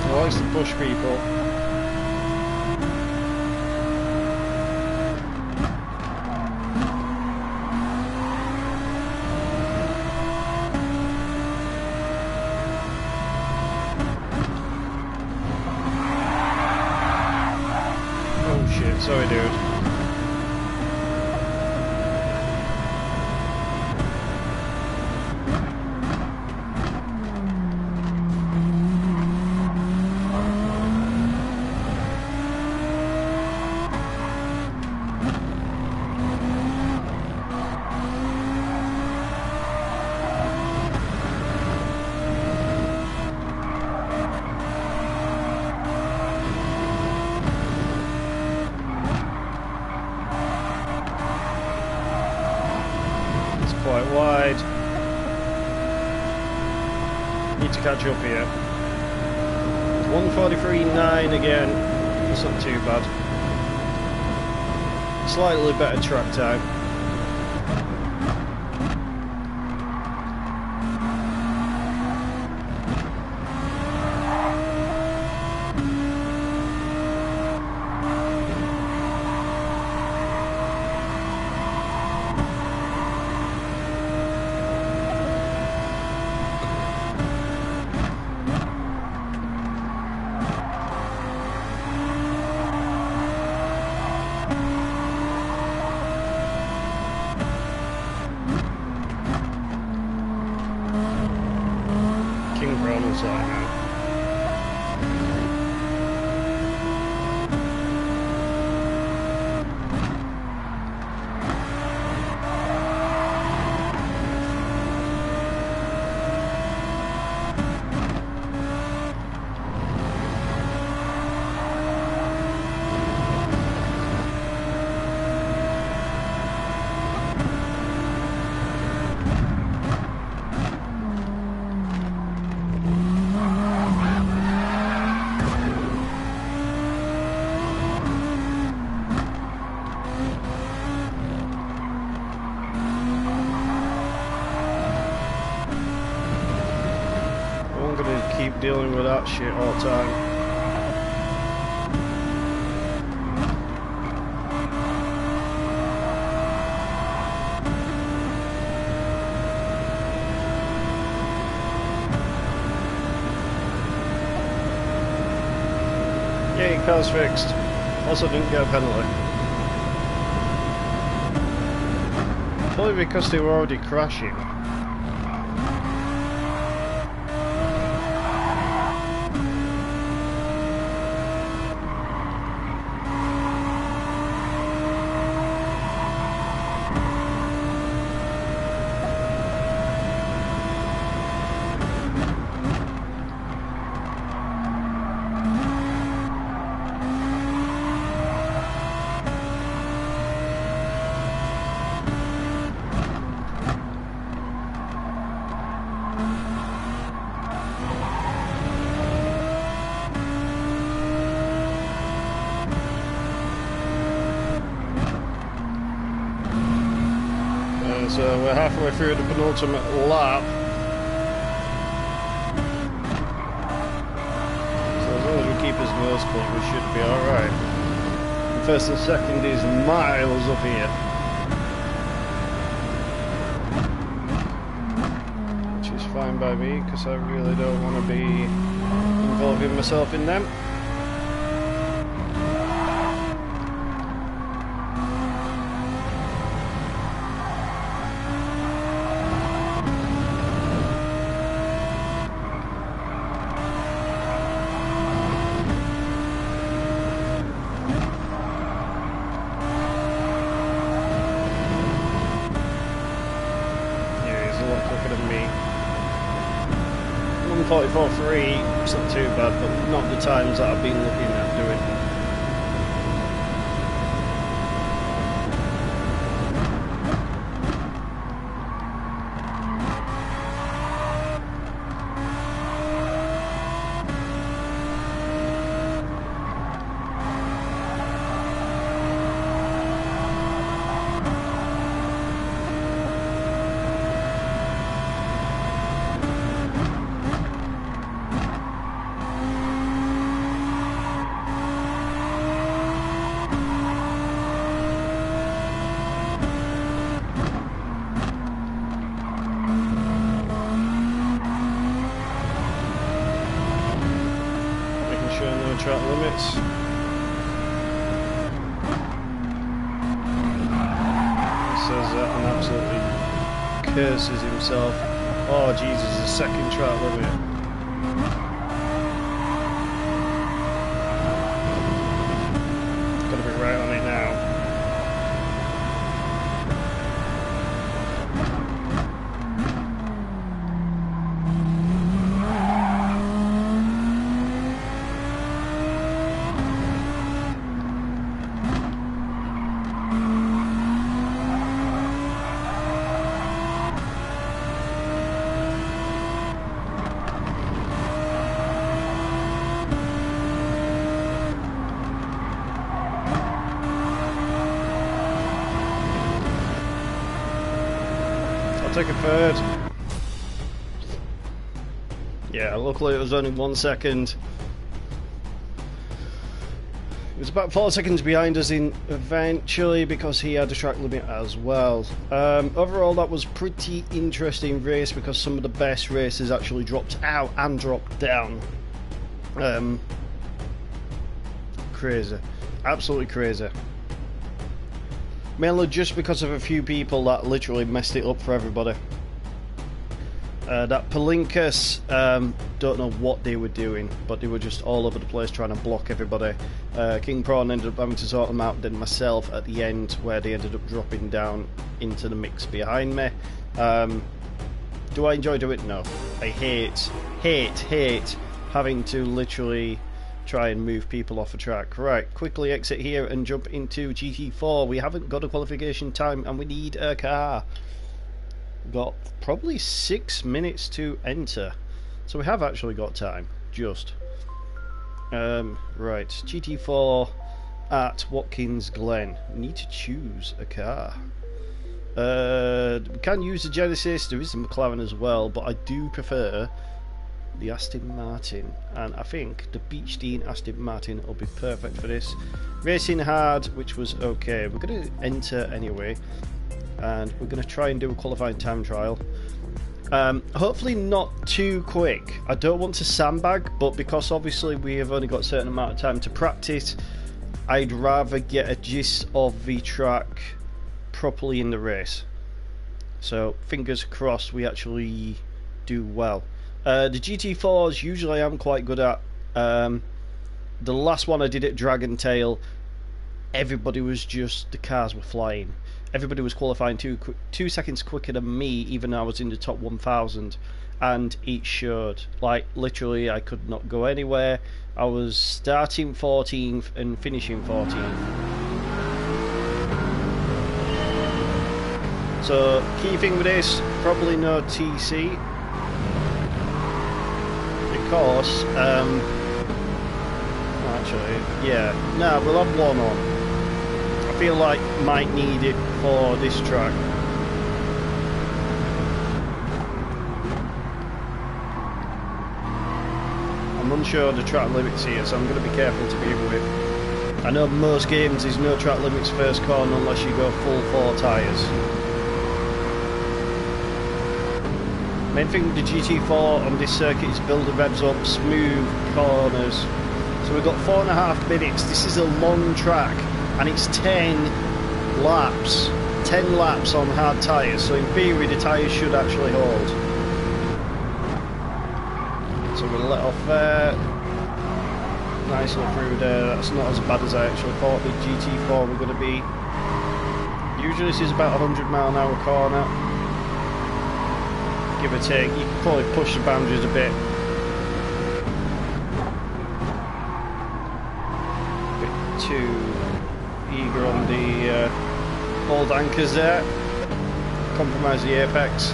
He likes to push people. Sorry, dude. Quite wide. Need to catch up here. 1:43.9 again. That's not too bad. Slightly better track time. Keep dealing with that shit all the time. Yeah, your car's fixed. Also didn't get a penalty. Probably because they were already crashing. So we're halfway through the penultimate lap. So as long as we keep his nose clean, we should be alright. First and second is miles up here. Which is fine by me, because I really don't want to be involving myself in them. Quicker than me. 1:44.3, it's not too bad, but not the times that I've been looking at doing. Says that and absolutely curses himself. Oh Jesus, a second track limit. Gotta be right on it now. Take a third. Yeah, luckily it was only 1 second. It was about 4 seconds behind us in eventually because he had a track limit as well. Overall, that was pretty interesting race because some of the best racers actually dropped out and dropped down. Crazy, absolutely crazy. Mainly just because of a few people that literally messed it up for everybody. That Palinkas, don't know what they were doing, but they were just all over the place trying to block everybody. King Prawn ended up having to sort them out, then myself at the end, where they ended up dropping down into the mix behind me. Do I enjoy doing it? No. I hate having to literally try and move people off a track. Right, quickly exit here and jump into GT4. We haven't got a qualification time and we need a car. Got probably 6 minutes to enter, so we have actually got time. Just right, GT4 at Watkins Glen. We need to choose a car. We can use the Genesis. There is a McLaren as well, but I do prefer the Aston Martin, and I think the Beach Dean Aston Martin will be perfect for this. Racing hard, which was okay. We're going to enter anyway, and we're going to try and do a qualifying time trial. Hopefully not too quick. I don't want to sandbag, but because obviously we have only got a certain amount of time to practice, I'd rather get a gist of the track properly in the race. So fingers crossed we actually do well. The GT4s usually I'm quite good at. The last one I did at Dragon Tail, everybody was just, the cars were flying. Everybody was qualifying 2 seconds quicker than me, even though I was in the top 1000, and it showed. Like literally I could not go anywhere. I was starting 14th and finishing 14th. So key thing with this, probably no TC. Because, actually, yeah, no, we'll have one on. I feel like might need it for this track. I'm unsure of the track limits here, so I'm going to be careful to begin with. I know most games there's no track limits first corner unless you go full 4 tyres. Main thing with the GT4 on this circuit is build the revs up, smooth corners. So we've got 4.5 minutes. This is a long track and it's 10 laps. 10 laps on hard tyres, so in theory the tyres should actually hold. So we'll let off there. Nicely through there. That's not as bad as I actually thought the GT4 were going to be. Usually this is about 100-mile-an-hour corner. Give or take, you can probably push the boundaries a bit. A bit too eager on the old anchors there. Compromise the apex.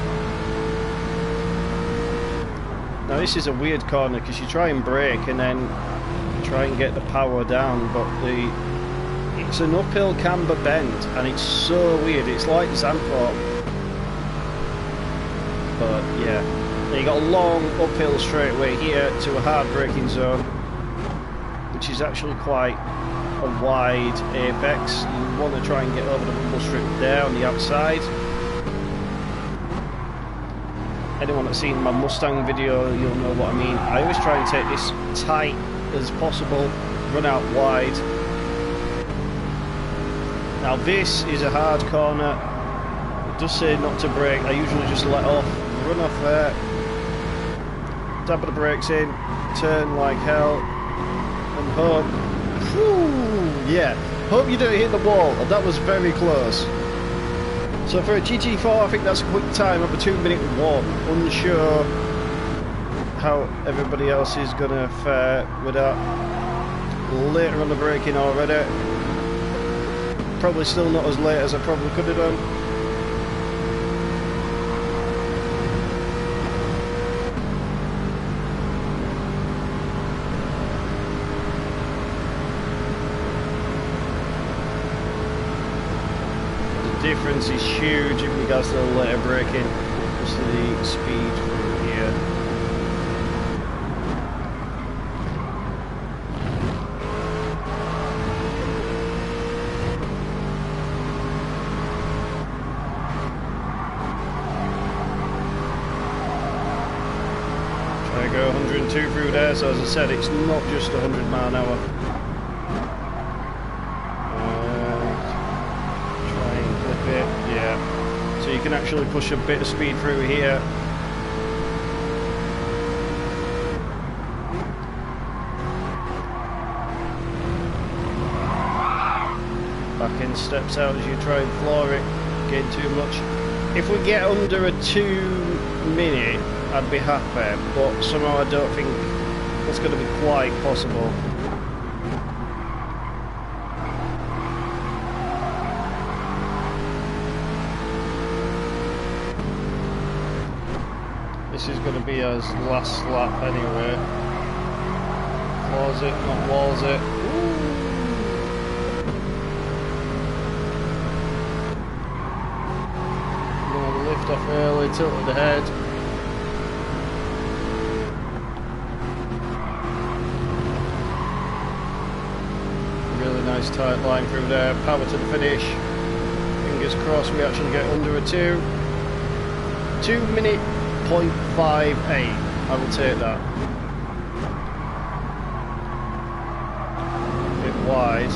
Now this is a weird corner because you try and brake and then try and get the power down, but it's an uphill camber bend and it's so weird. It's like Zandvoort. But yeah, you got a long uphill straightaway here to a hard braking zone, which is actually quite a wide apex. You want to try and get over the rumble strip there on the outside. Anyone that's seen my Mustang video, you'll know what I mean. I always try and take this tight as possible run out wide. Now this is a hard corner. It does say not to brake. I usually just let off, run off there, dab the brakes in, turn like hell, and hope. Whew, yeah, hope you don't hit the wall. That was very close. So for a GT4, I think that's a quick time of a 2-minute 1. Unsure how everybody else is gonna fare with that. Later on the braking already. Probably still not as late as I probably could have done. The difference is huge in regards to the later braking. Just the speed from here. Go 102 through there, so as I said, it's not just 100 mile an hour. Try and clip it, yeah. So you can actually push a bit of speed through here. Back end steps out as you try and floor it, gain too much. If we get under a 2 minute, I'd be happy, but somehow I don't think that's going to be quite possible. This is going to be his last lap anyway. Floors it, not walls it. Ooh. Lift off early, tilted the head. Nice tight line through there, power to the finish. Fingers crossed we actually get under a 2 minute 0.58. I will take that. A bit wide,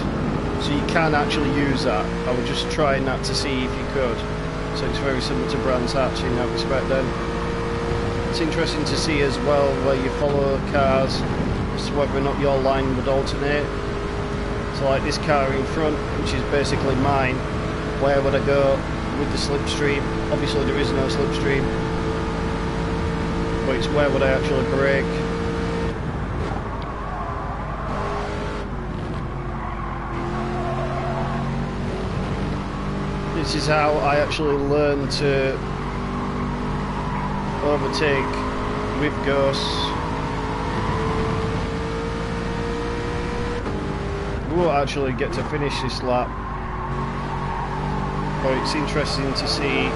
so you can actually use that. I was just trying that to see if you could. So it's very similar to Brands Hatch in that respect then. It's interesting to see as well where you follow cars, as to whether or not your line would alternate. So like this car in front, which is basically mine, where would I go with the slipstream? Obviously there is no slipstream, but it's where would I actually brake? This is how I actually learn to overtake with ghosts. We won't actually get to finish this lap, but it's interesting to see.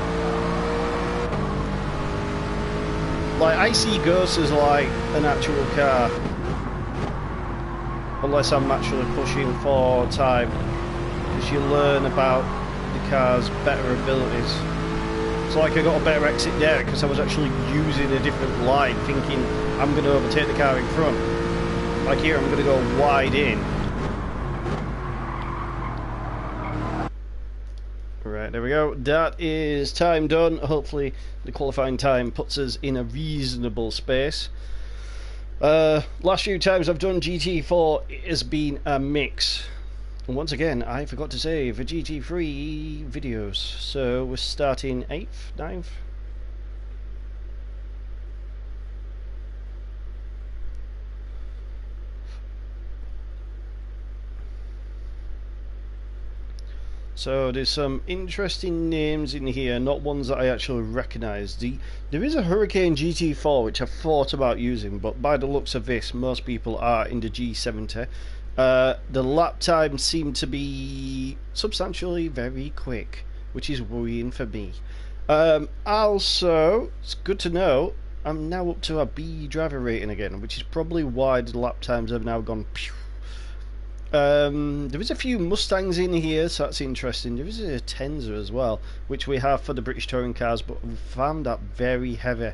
Like, I see ghosts as like an actual car, unless I'm actually pushing for time, because you learn about the car's better abilities. So like I got a better exit there because I was actually using a different line, thinking I'm going to overtake the car in front. Like here I'm going to go wide in. Right, there we go. That is time done. Hopefully the qualifying time puts us in a reasonable space. Last few times I've done GT4, it has been a mix. And once again, I forgot to say for GT3 videos. So we're starting 8th, 9th. So there's some interesting names in here, not ones that I actually recognise. There is a Hurricane GT4 which I've thought about using, but by the looks of this, most people are in the G70. The lap times seem to be substantially very quick, which is worrying for me. Also, it's good to know, I'm now up to a B driver rating again, which is probably why the lap times have now gone pew. There is a few Mustangs in here, so that's interesting. There is a Tenza as well, which we have for the British touring cars, but we found that very heavy.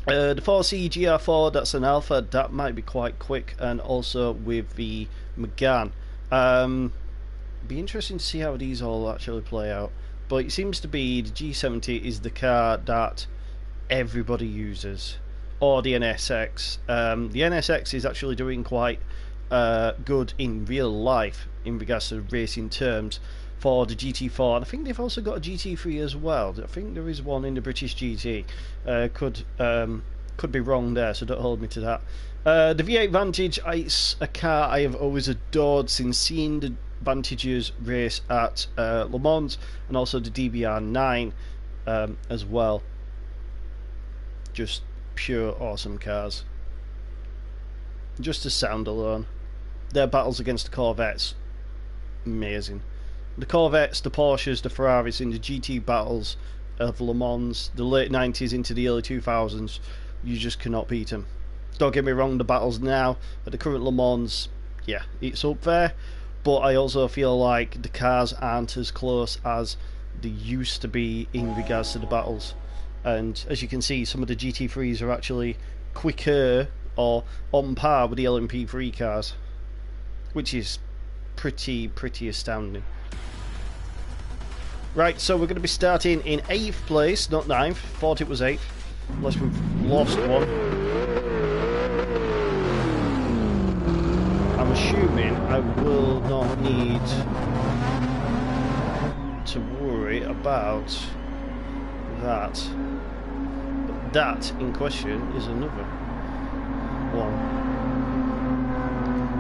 The 4C GR4, that's an alpha, that might be quite quick, and also with the Megane. Be interesting to see how these all actually play out. But it seems to be the G70 is the car that everybody uses, or the NSX. The NSX is actually doing quite good in real life in regards to racing terms for the GT4, and I think they've also got a GT3 as well. I think there is one in the British GT. Could be wrong there, so don't hold me to that. The V8 Vantage, it's a car I have always adored since seeing the Vantages race at Le Mans, and also the DBR9 as well. Just pure awesome cars. Just the sound alone. Their battles against the Corvettes, amazing. The Corvettes, the Porsches, the Ferraris in the GT battles of Le Mans, the late 90s into the early 2000s, you just cannot beat them. Don't get me wrong, the battles now at the current Le Mans, yeah, it's up there, but I also feel like the cars aren't as close as they used to be in regards to the battles. And as you can see, some of the GT3s are actually quicker or on par with the LMP3 cars, which is pretty astounding. Right, so we're going to be starting in 8th place, not 9th. Thought it was 8th, unless we've lost one. I'm assuming I will not need to worry about that. But that in question is another one.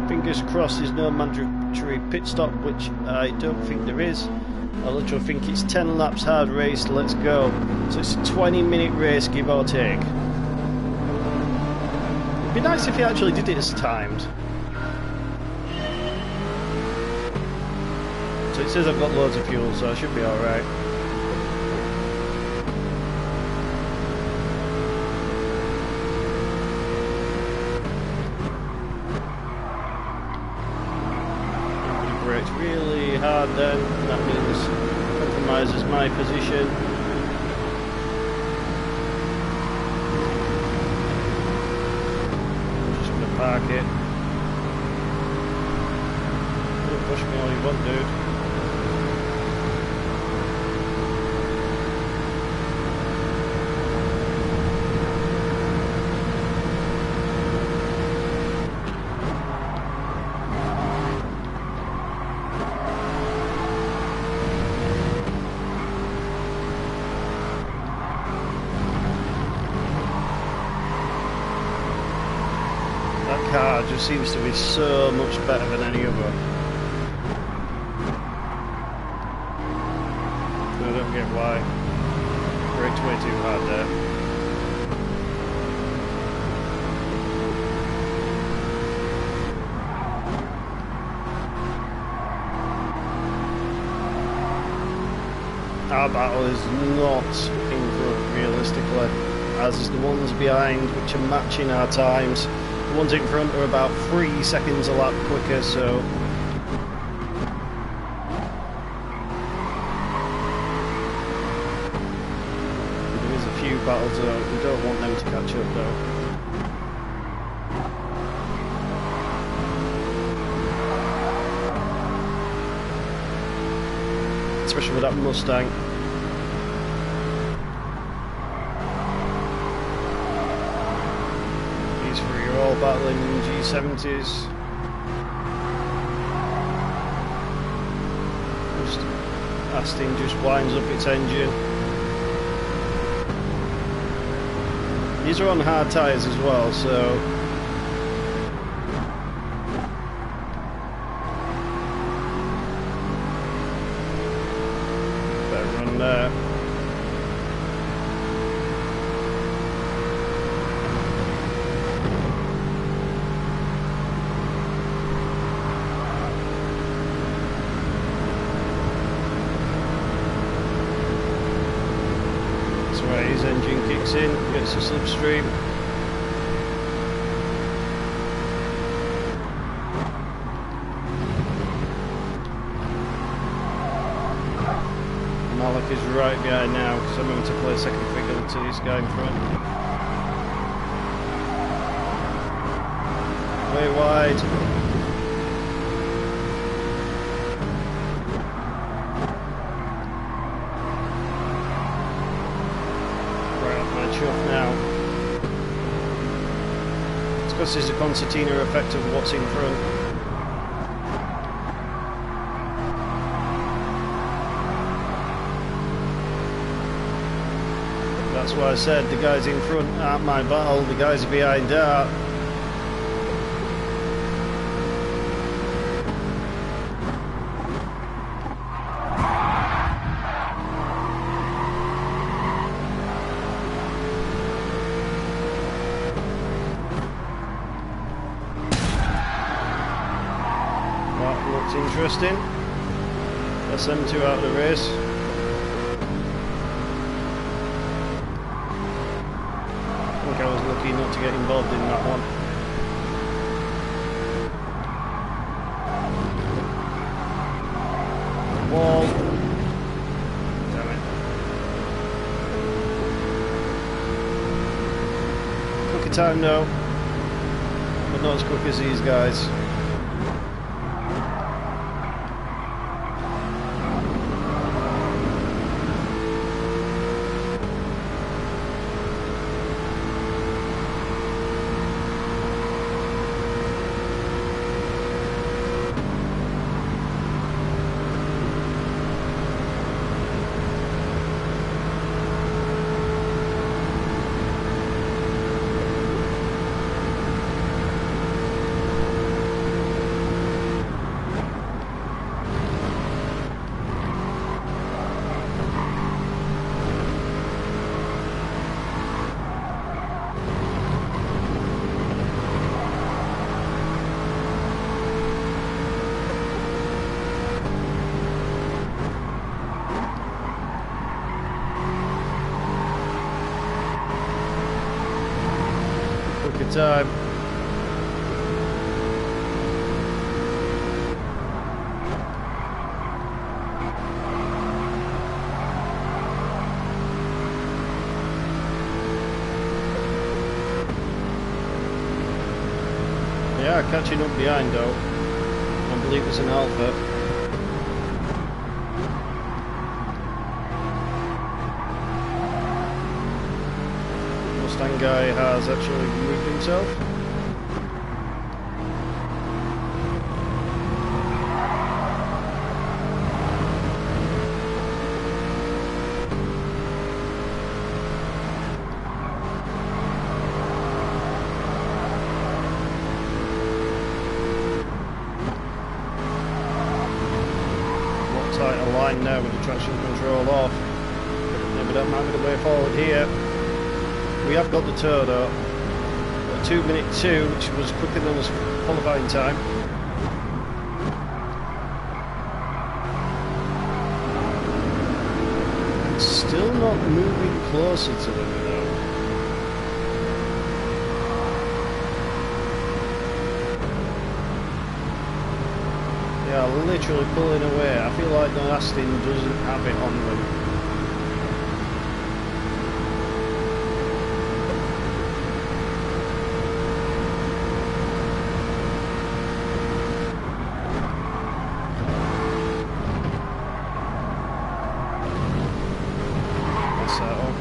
Fingers crossed there's no mandatory pit stop, which I don't think there is. I literally think it's 10 laps hard race, let's go. So it's a 20-minute race, give or take. It'd be nice if he actually did it as timed. So it says I've got loads of fuel, so I should be alright. Brakes really hard then, that means compromises my position. I'm just going to park it. Don't push me all you want, dude. Car just seems to be so much better than any other. I don't get why. Braked way too hard there. Our battle is not in front realistically, as is the ones behind, which are matching our times. The ones in front are about 3 seconds a lap quicker, so there is a few battles out. We don't want them to catch up though. Especially with that Mustang. All battling G70s. Just Aston just winds up its engine. These are on hard tyres as well, so better run there. His engine kicks in, gets the slipstream. Malik is right behind now because I'm going to play second fiddle to this guy in front. way wide. Right off my chuff now. It's because there's a concertina effect of what's in front. That's why I said the guys in front aren't my battle, the guys behind are. That looks interesting. That's them two out of the race. I was lucky not to get involved in that one. Wall. Damn it. Quicker time now, but not as quick as these guys. Quicker time. Yeah, catching up behind though. I believe it's an Alpha. Mustang guy has actually moved himself. Tighter line now with the traction control off. Maybe that might be the way forward here. We have got the tow though. A 2:02, which was quicker than his qualifying time. Still not moving closer to them though. Yeah, literally pulling away. I feel like the Aston doesn't have it on them. That's all.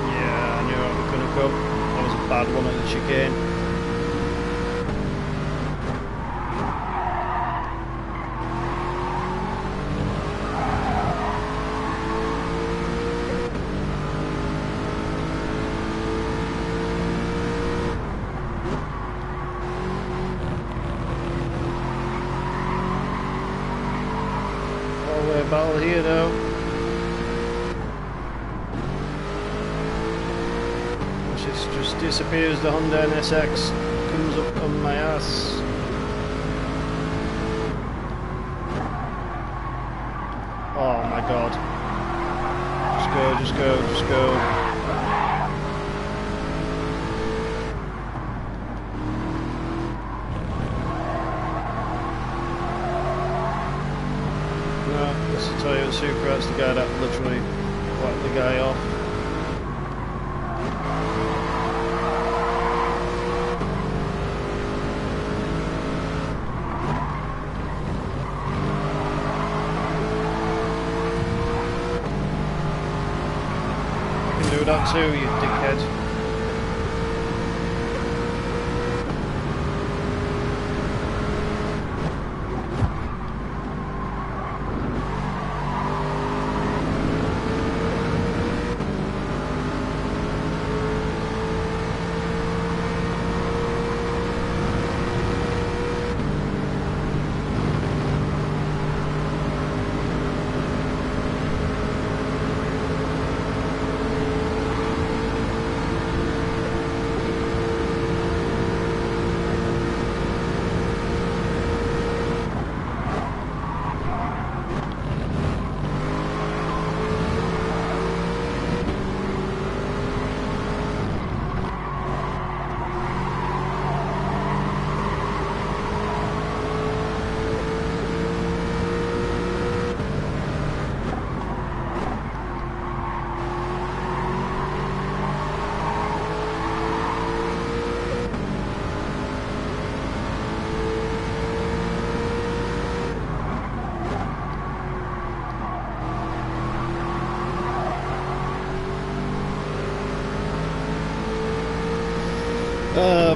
Yeah, I knew I was going to go. That was a bad one at the chicane. Battle here though. Watch this, just disappears. The Honda NSX comes up on my ass. Oh my god. Just go, just go, just go. That's the Toyota Supra, that's the guy that literally whacked the guy off. that too, you dickhead.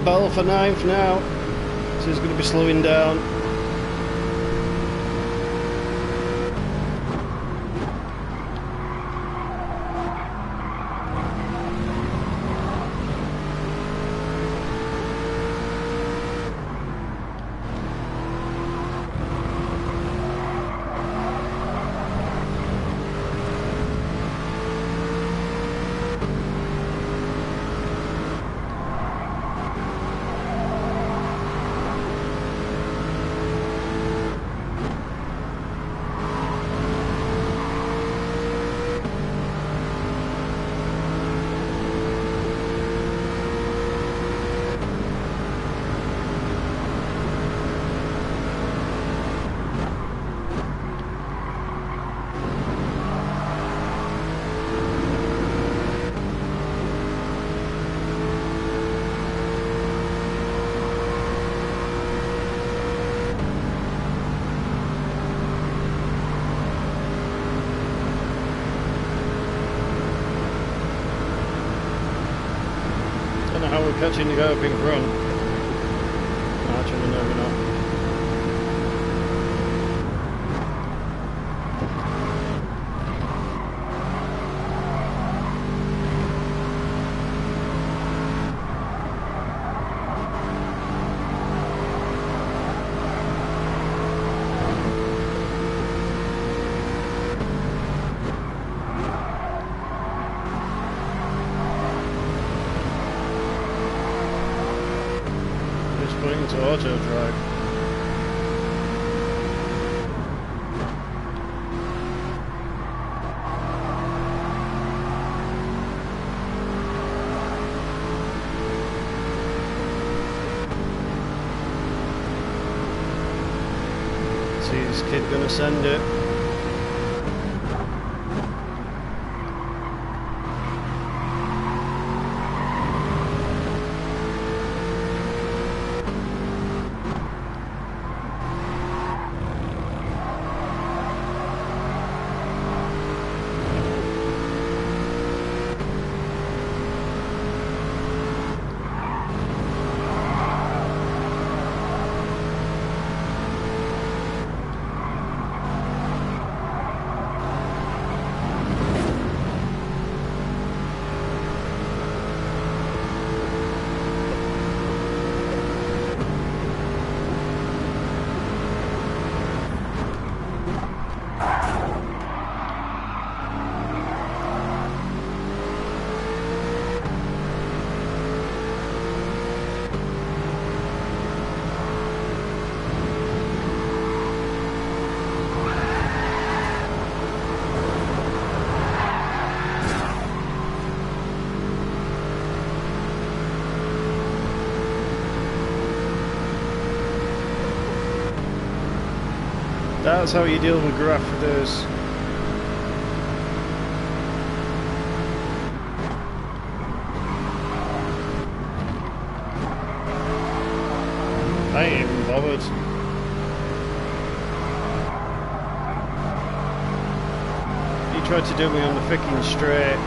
Battle for 9th now, so he's going to be slowing down. How we're catching the guy up in front. Actually, no, we're not. Putting into auto drive. See this kid gonna send it. That's how you deal with grafters. I ain't even bothered. He tried to do me on the freaking straight.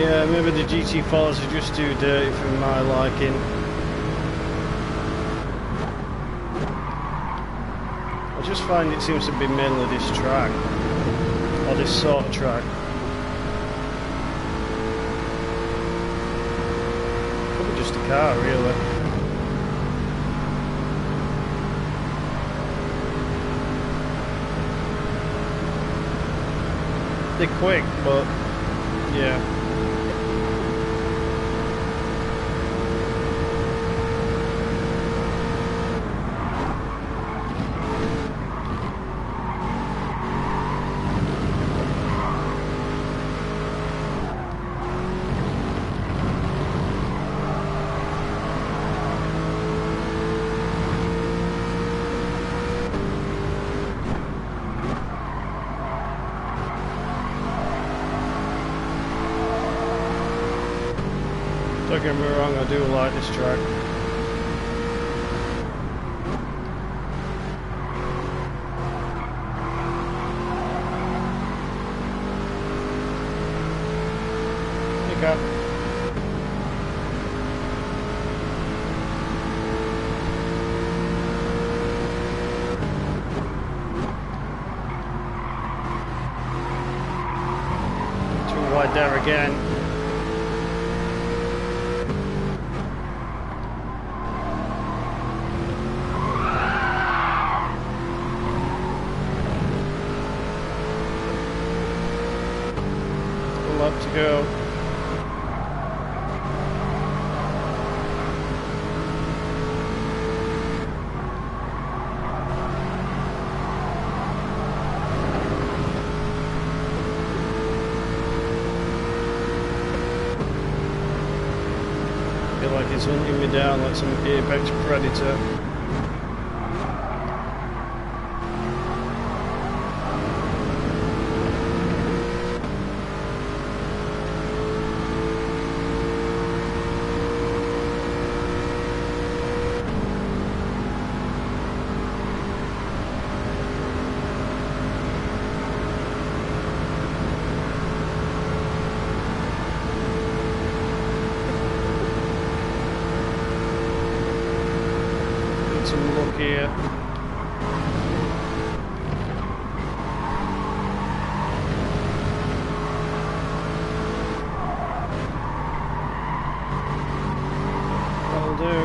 Yeah, maybe the GT4s are just too dirty for my liking. I just find it seems to be mainly this track, or this sort of track. Probably just a car, really. They're quick, but yeah. Don't get me wrong, I do like this track. Okay. Too wide there again. Love to go. Feel like it's hunting me down like some apex predator. Some look here. That'll do.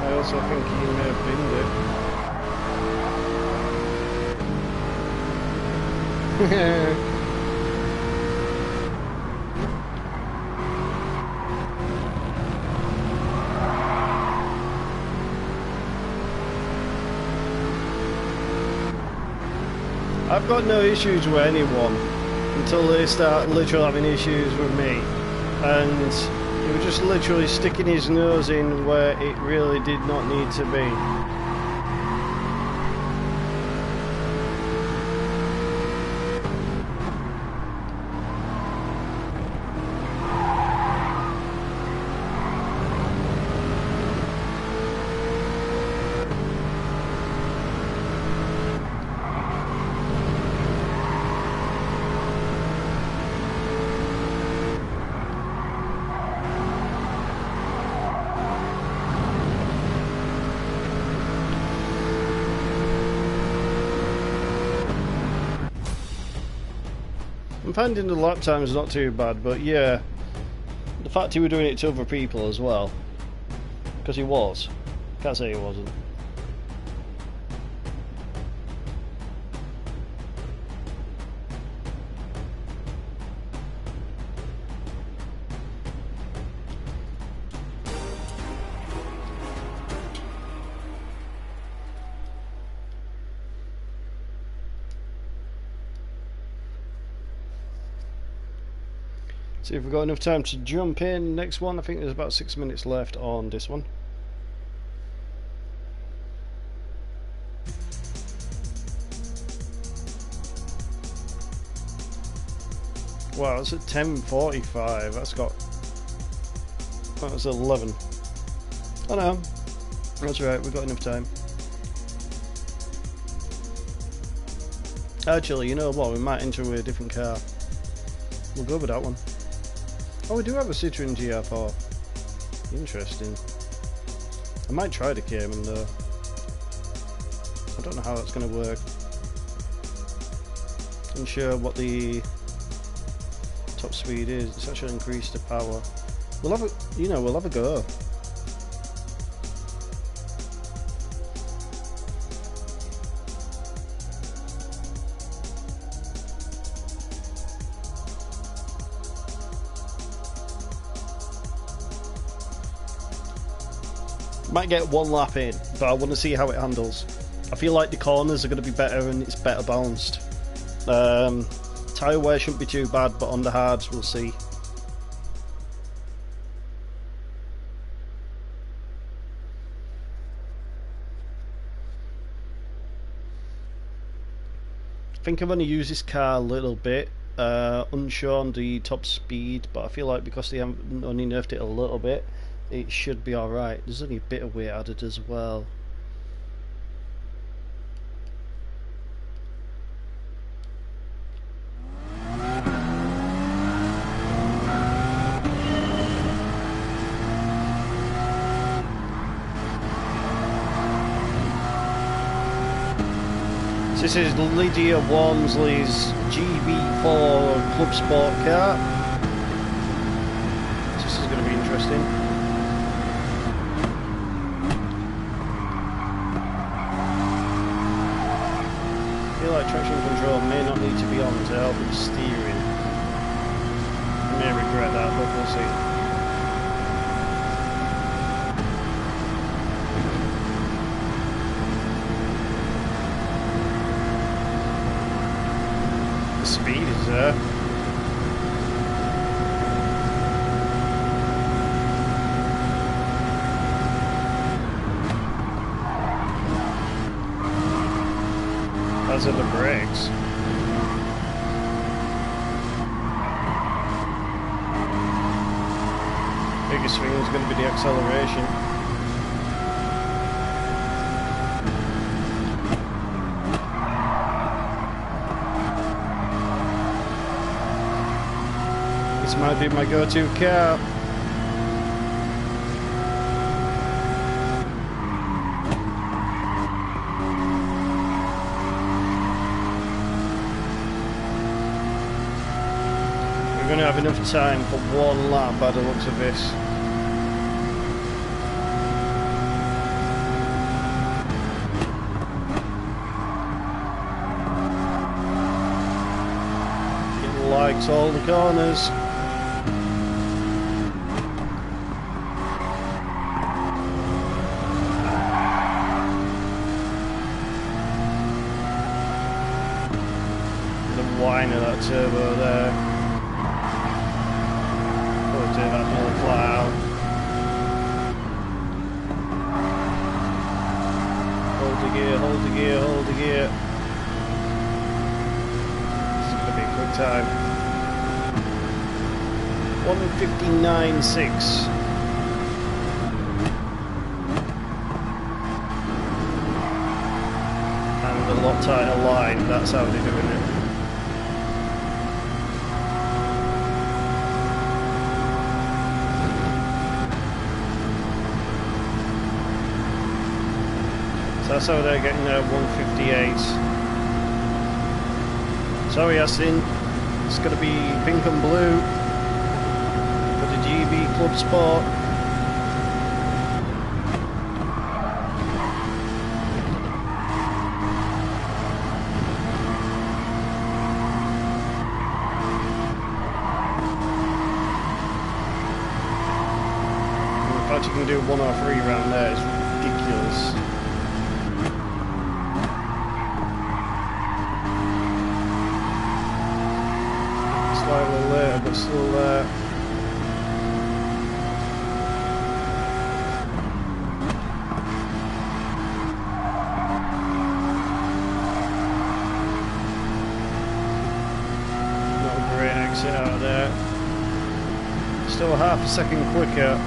I also think he may have binned it. I've got no issues with anyone until they start literally having issues with me, and he was just literally sticking his nose in where it really did not need to be. I'm finding the lap times not too bad, but yeah, the fact he was doing it to other people as well, because he was, can't say he wasn't. See if we've got enough time to jump in. Next one, I think there's about 6 minutes left on this one. Wow, it's at 10:45. That was 11. Oh no, that's right, we've got enough time. Actually, you know what? We might enter a different car. We'll go with that one. Oh, we do have a Citroen GR4. Interesting. I might try the Cayman though. I don't know how that's going to work. Unsure what the top speed is. It's actually increased the power. We'll have a, we'll have a go. Might get one lap in, but I want to see how it handles. I feel like the corners are going to be better and it's better balanced. Tyre wear shouldn't be too bad, but on the hards we'll see. I think I'm going to use this car a little bit. Unsure on the top speed, but I feel like because they haven't only nerfed it a little bit, it should be alright. There's only a bit of weight added as well. This is Lydia Walmsley's GB4 Club Sport car. This is going to be interesting. I feel like traction control may not need to be on to help with steering. I may regret that, but we'll see. Speed is there. As are the brakes. Biggest thing is going to be the acceleration. This might be my go-to car. We're going to have enough time for one lap by the looks of this. It likes all the corners. Whine of that turbo there. Probably do that another flat out. Hold the gear, hold the gear, hold the gear. This is going to be a quick time. 1:59.6. And a lot tighter line, that's how they're doing it. So that's how they're getting their 1:58. Sorry Aston, it's going to be pink and blue for the GB Club Sport. In fact you can do 103 round there, it's ridiculous. Slightly later, but still there. Not a great exit out of there. Still half a second quicker.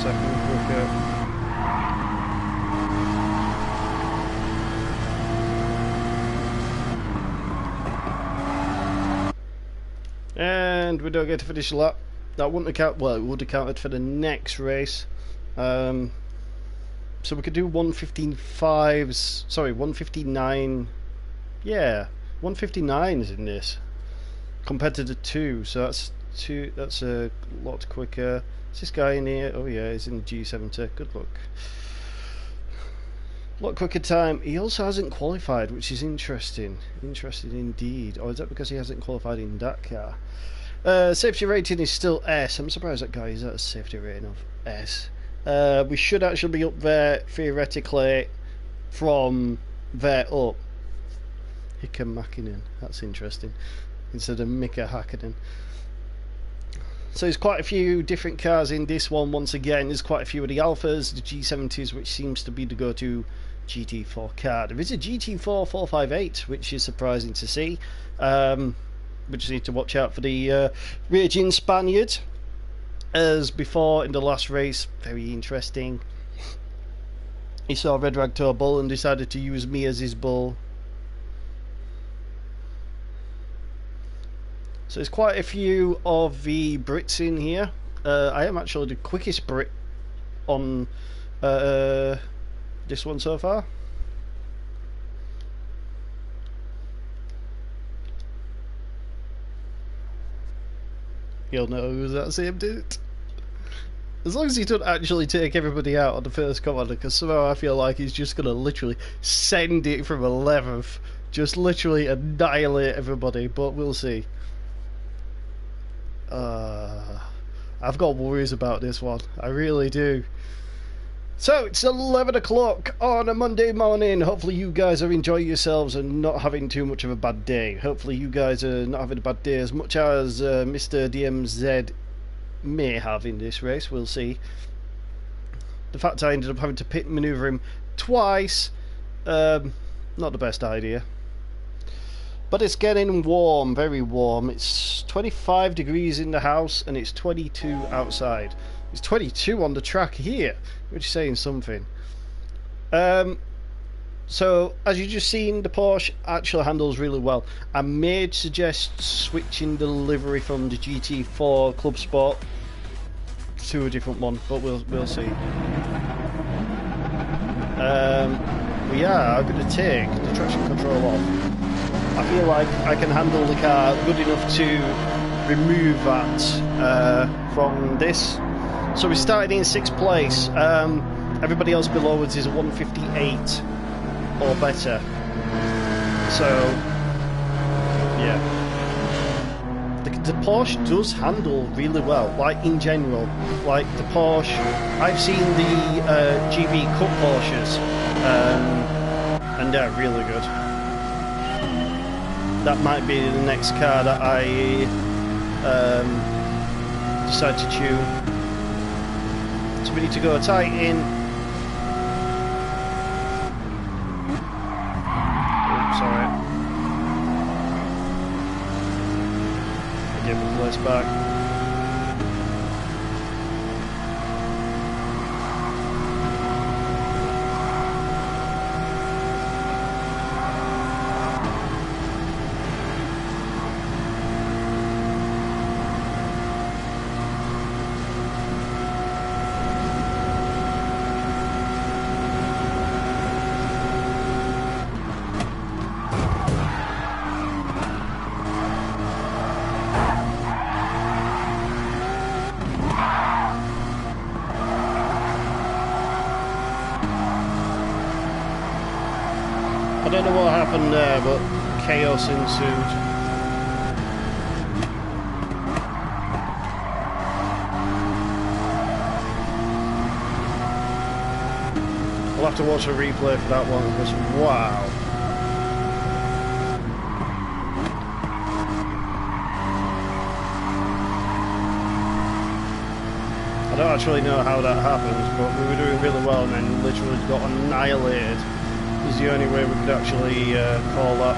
second quicker. And we don't get to finish the lap. That wouldn't account. Well, it would have counted for the next race. So we could do 1:15.5s. Sorry, 1:59. Yeah, 1:59s in this compared to the 2. So that's two. That's a lot quicker. Is this guy in here? Oh yeah, he's in the G70. Good luck. A lot quicker time. He also hasn't qualified, which is interesting. Interesting indeed. Or is that because he hasn't qualified in that car? Safety rating is still S. I'm surprised that guy is at a safety rating of S. We should actually be up there theoretically from there up. Hicka Makkinen. That's interesting. Instead of Mika Hakkinen. So there's quite a few different cars in this one. Once again, there's quite a few of the Alphas, the G70s, which seems to be the go-to GT4 car. There is a GT4 458, which is surprising to see. We just need to watch out for the raging Spaniard. As before in the last race, very interesting. He saw Red Ragtor bull and decided to use me as his bull. So there's quite a few of the Brits in here. I am actually the quickest Brit on this one so far. You'll know who's that same dude. As long as he doesn't actually take everybody out on the first commander, because somehow I feel like he's just going to literally send it from 11th. Just literally annihilate everybody, but we'll see. I've got worries about this one. I really do. So it's 11 o'clock on a Monday morning. Hopefully you guys are enjoying yourselves and not having too much of a bad day. Hopefully you guys are not having a bad day as much as Mr. DMZ may have in this race. We'll see. The fact I ended up having to pit maneuver him twice, not the best idea. But it's getting warm, very warm. It's 25 degrees in the house and it's 22 outside. It's 22 on the track here, which is saying something. So, as you just seen, the Porsche actually handles really well. I may suggest switching the livery from the GT4 Club Sport to a different one, but we'll see. We are going to take the traction control off. I feel like I can handle the car good enough to remove that from this. So we started in 6th place. Everybody else below us is 158 or better. So, yeah. The Porsche does handle really well, like in general. Like the Porsche, I've seen the GB Cup Porsches, and they're really good. That might be the next car that I decide to tune. So we need to go tight in. Oops, sorry. I give the place back. I don't know what happened there, but chaos ensued. I'll have to watch a replay for that one because wow. I don't actually know how that happened, but we were doing really well and then literally got annihilated. Is the only way we could actually call that.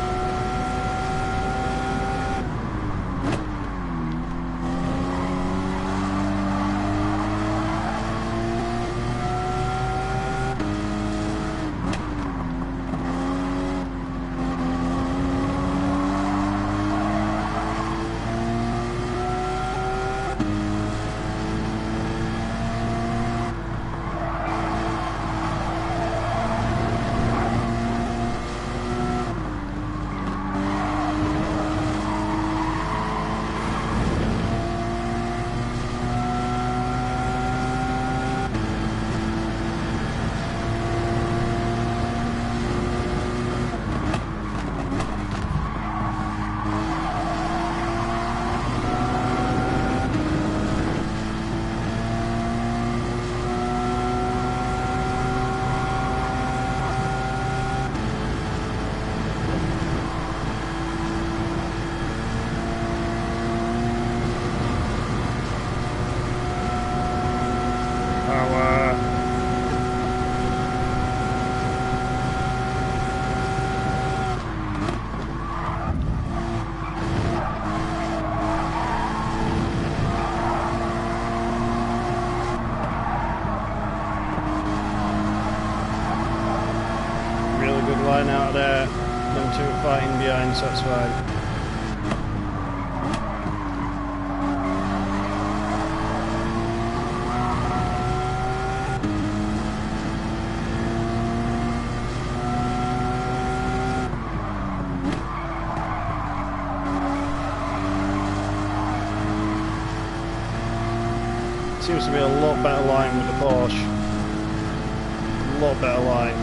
behind, so that's fine. Seems to be a lot better line with the Porsche. A lot better line.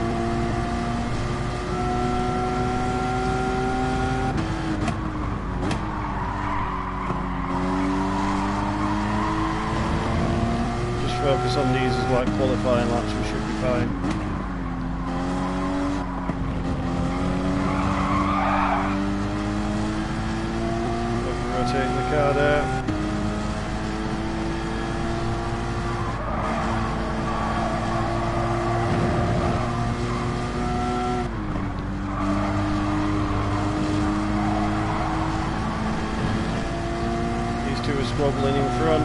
Just focus on these as like qualifying laps, we should be fine. Rotating the car there. Squabbling in front.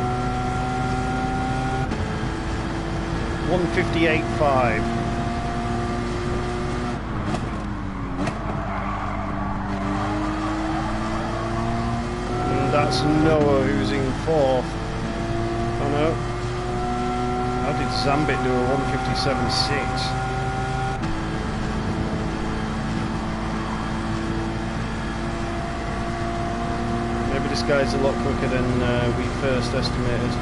158.5. And that's Noah who's in 4th. Oh no. How did Zambit do a 157.6? This guy's a lot quicker than we first estimated.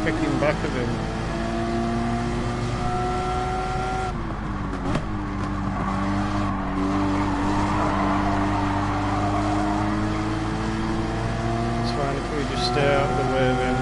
Picking back of him. It's fine if we just stay out of the way of him.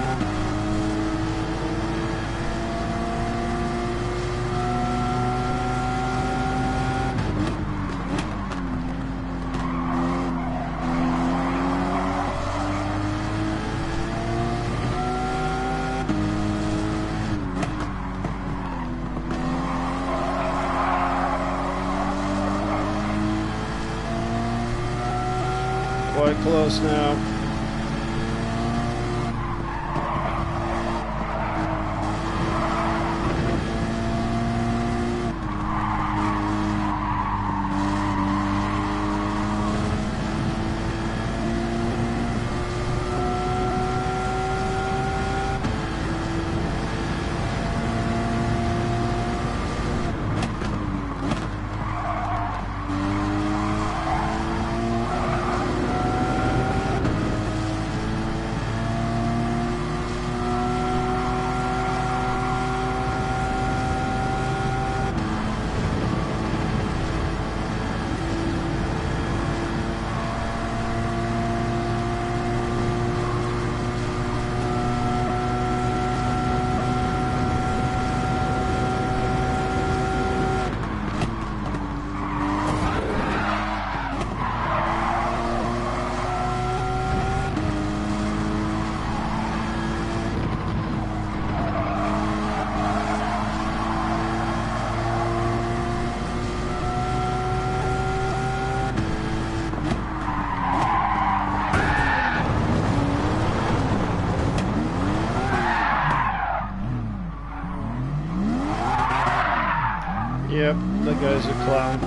Quite close now. Yep, that guy's a clown.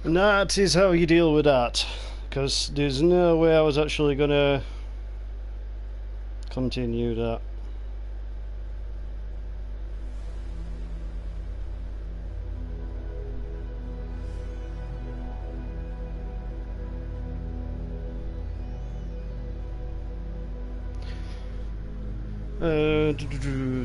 And that is how you deal with that, because there's no way I was actually gonna continue that.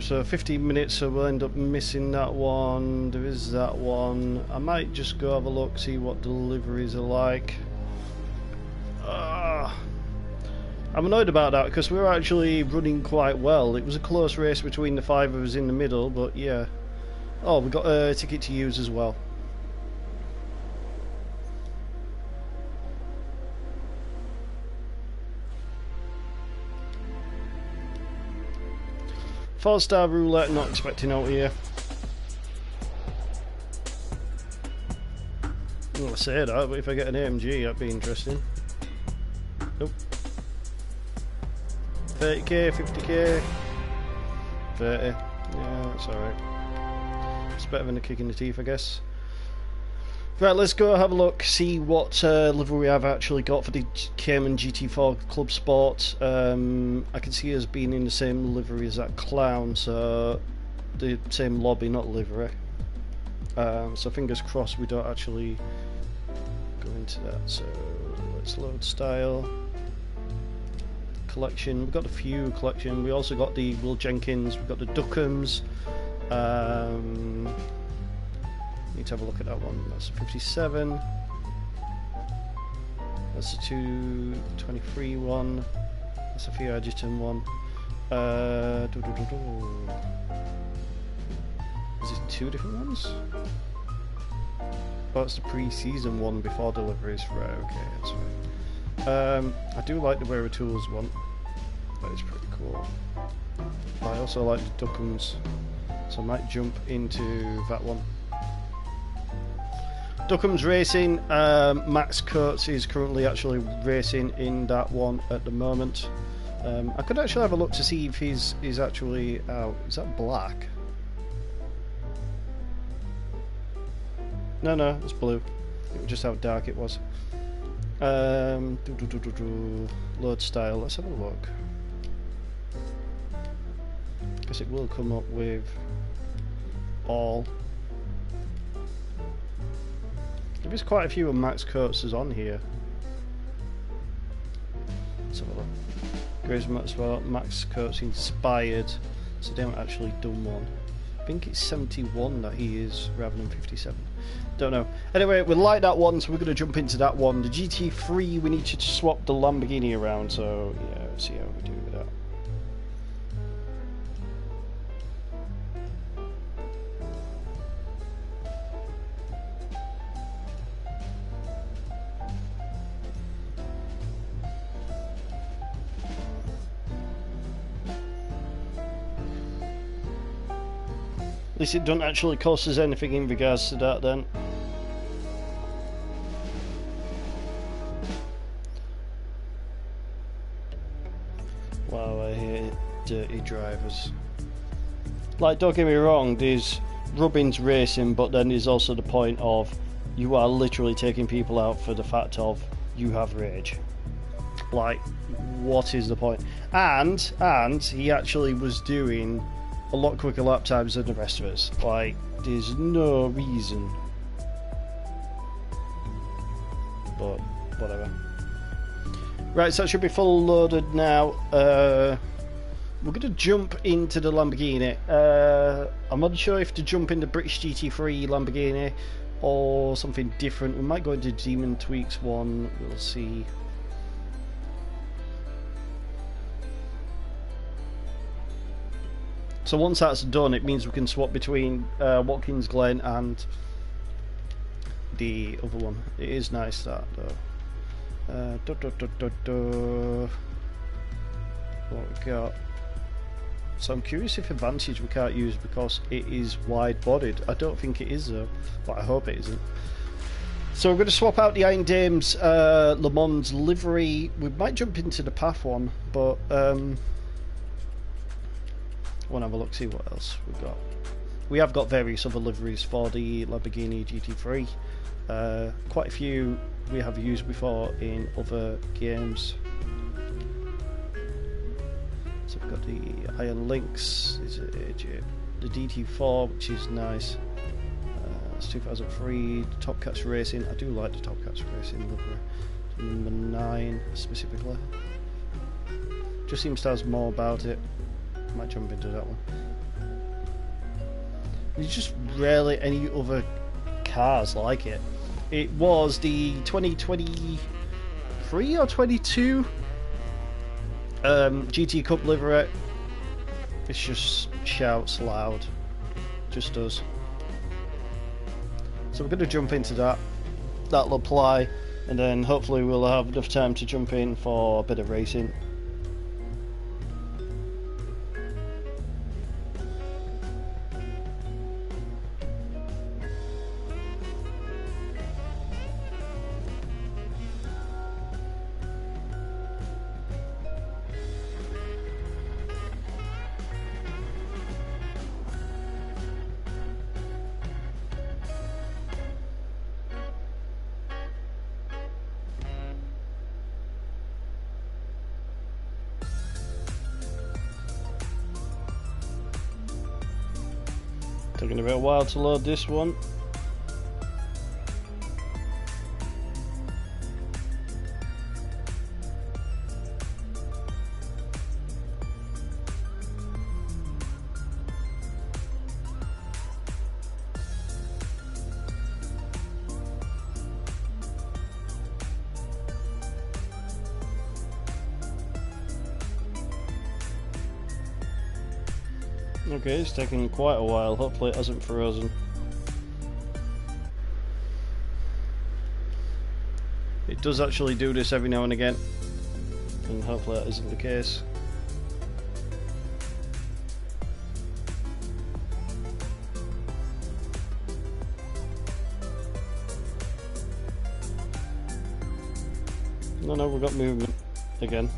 So 15 minutes, so we'll end up missing that one. There is that one. I might just go have a look, see what deliveries are like. I'm annoyed about that because we were actually running quite well. It was a close race between the 5 of us in the middle, but yeah. Oh, we got a ticket to use as well. Four-star roulette, not expecting out here. I'll say that, but if I get an AMG, that'd be interesting. Nope. 30k, 50k, 30. Yeah, that's alright. It's better than a kick in the teeth, I guess. Right, let's go have a look, see what livery we have actually got for the Cayman GT4 Club Sport. I can see us being in the same livery as that clown, so the same lobby, not livery. So fingers crossed we don't actually go into that. So let's load style. Collection, we've got a few collection. We also got the Will Jenkins, we've got the Duckums. Need to have a look at that one. That's 57. That's a 223 one. That's a Fiagiton one. Is it 2 different ones? Oh, it's the pre-season one before deliveries. Right, okay, that's right. I do like the Wearer Tools one. That is pretty cool. I also like the Duckums, so I might jump into that one. Duckums Racing, Max Coates is currently actually racing in that one at the moment. I could actually have a look to see if he's actually out. Is that black? No, it's blue. It was just how dark it was. Load style, let's have a look. Guess it will come up with all. There's quite a few of Max Coates on here. Let's have a look. Graves Maxwell, Max Coates inspired. So they haven't actually done one. I think it's 71 that he is rather than 57. Don't know. Anyway, we like that one, so we're going to jump into that one. The GT3, we need to swap the Lamborghini around, so yeah, let's see how we do with that. At least it doesn't actually cost us anything in regards to that then. Wow, I hate dirty drivers. Like, don't get me wrong, there's Rubbins racing, but then there's also the point of you are literally taking people out for the fact of you have rage. Like, what is the point? And he actually was doing a lot quicker lap times than the rest of us. Like, there's no reason. But whatever. Right, so that should be full loaded now. We're going to jump into the Lamborghini. I'm unsure if to jump in the British GT3 Lamborghini or something different. We might go into Demon Tweaks one. We'll see. So once that's done, it means we can swap between Watkins Glen and the other one. It is nice that though. What we got? So I'm curious if Advantage we can't use because it is wide-bodied. I don't think it is though, but I hope it isn't. So we're going to swap out the Iron Dames Le Mans livery. We might jump into the Path one, but I want to have a look, see what else we've got. We have got various other liveries for the Lamborghini GT3. Quite a few we have used before in other games. So we've got the Iron Lynx, the GT4, which is nice. It's 2003. Top Cats Racing. I do like the Top Cats Racing livery. Number 9 specifically. Just seems to have more about it. Might jump into that one. There's just rarely any other cars like it. It was the 2023 or 22 GT Cup livery. It just shouts loud. Just does. So we're going to jump into that. That'll apply, and then hopefully we'll have enough time to jump in for a bit of racing. Taking a bit of a while to load this one. Okay, it's taking quite a while. Hopefully it hasn't frozen. It does actually do this every now and again, and hopefully that isn't the case. No, we've got movement again.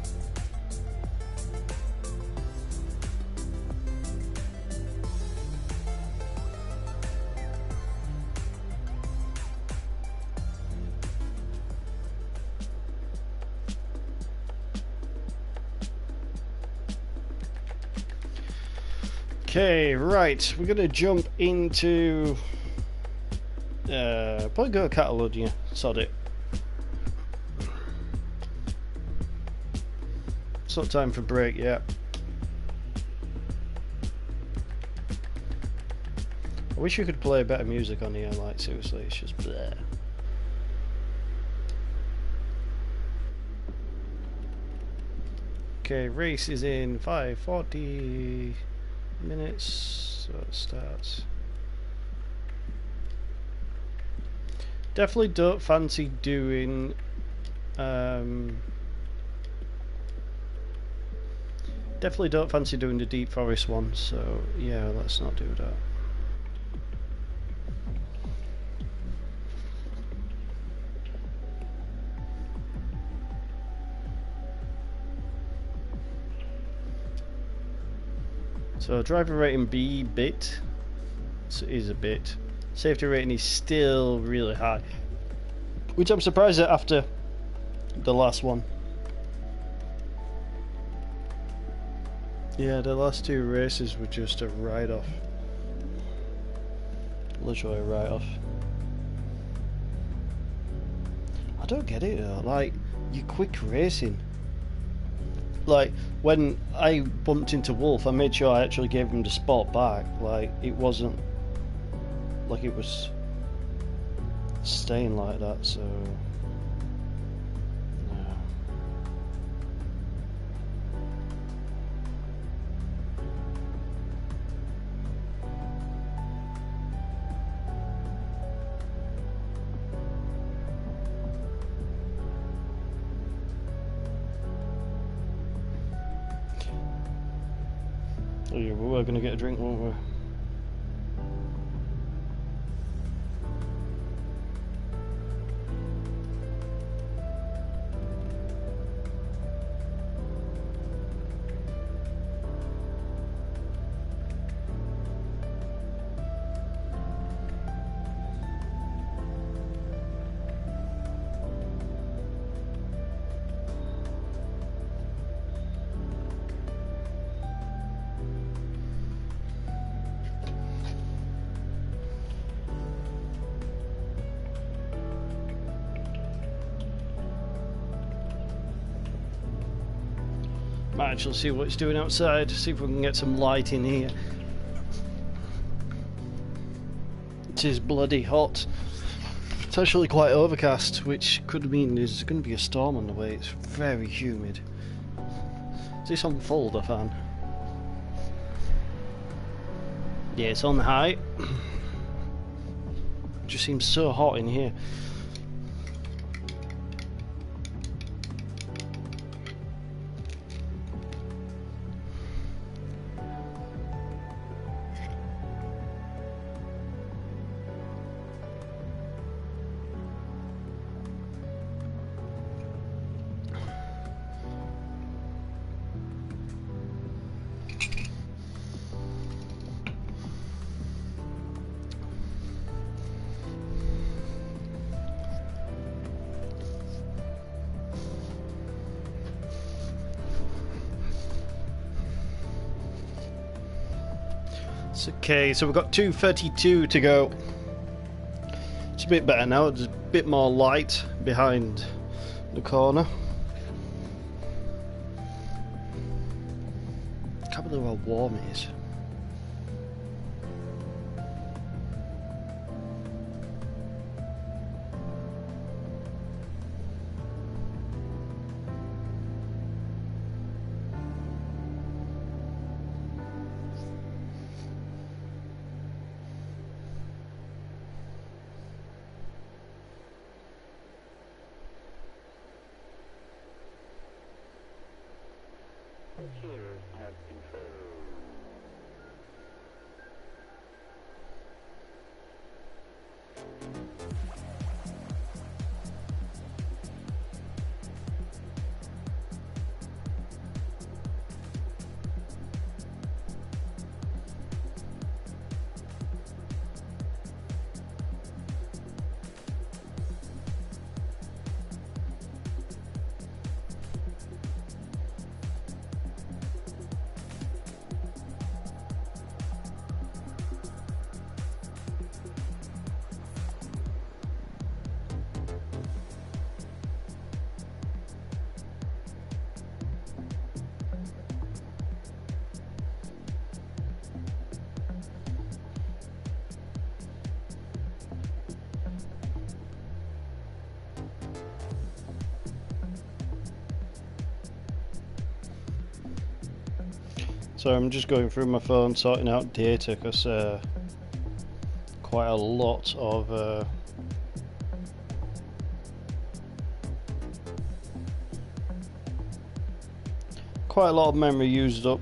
Okay, right, we're gonna jump into probably go to Catalonia, sod it. It's not time for break yet. I wish you could play better music on here, like seriously, it's just bleh. Okay, race is in 5:40 minutes, so it starts. Definitely don't fancy doing definitely don't fancy doing the deep forest one, so yeah, let's not do that. So driver rating B bit, so it is a bit. Safety rating is still really high, which I'm surprised at after the last one. Yeah, the last two races were just a write-off. Literally a write-off. I don't get it though, like, you quick racing. Like, when I bumped into Wolf, I made sure I actually gave him the spot back. Like, it wasn't like it was staying like that, so oh yeah, we were going to get a drink, weren't we? Might actually see what it's doing outside, see if we can get some light in here. It is bloody hot. It's actually quite overcast, which could mean there's going to be a storm on the way. It's very humid. Is this on full, the fan? Yeah, it's on high. It just seems so hot in here. Okay, so we've got 2:32 to go. It's a bit better now, there's a bit more light behind the corner. Can't believe how warm it is. So I'm just going through my phone sorting out data because quite a lot of memory used up.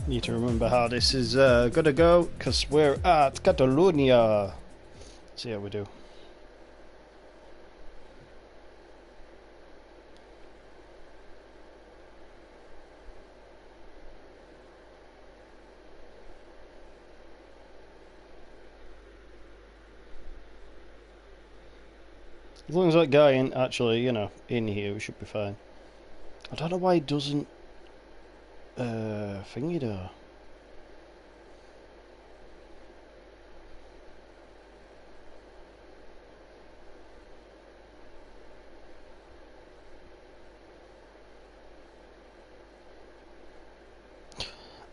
Need to remember how this is gonna go because we're at Catalonia. See how we do. As long as that guy ain't actually, you know, in here, we should be fine. I don't know why he doesn't thingy though.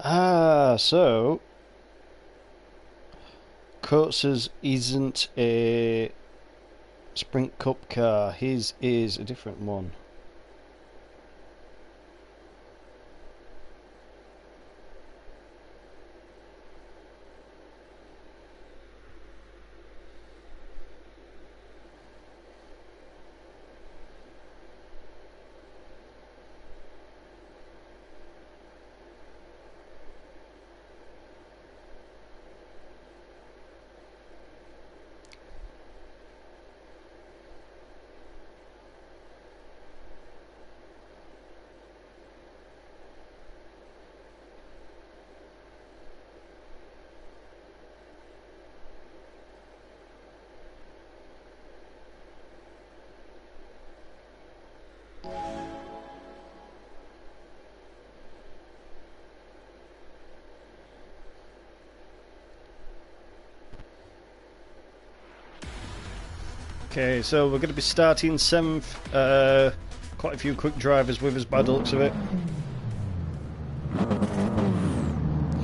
Ah, so Coates's isn't a Sprint Cup car, his is a different one. Okay, so we're going to be starting 7th. Quite a few quick drivers with us by the looks of it.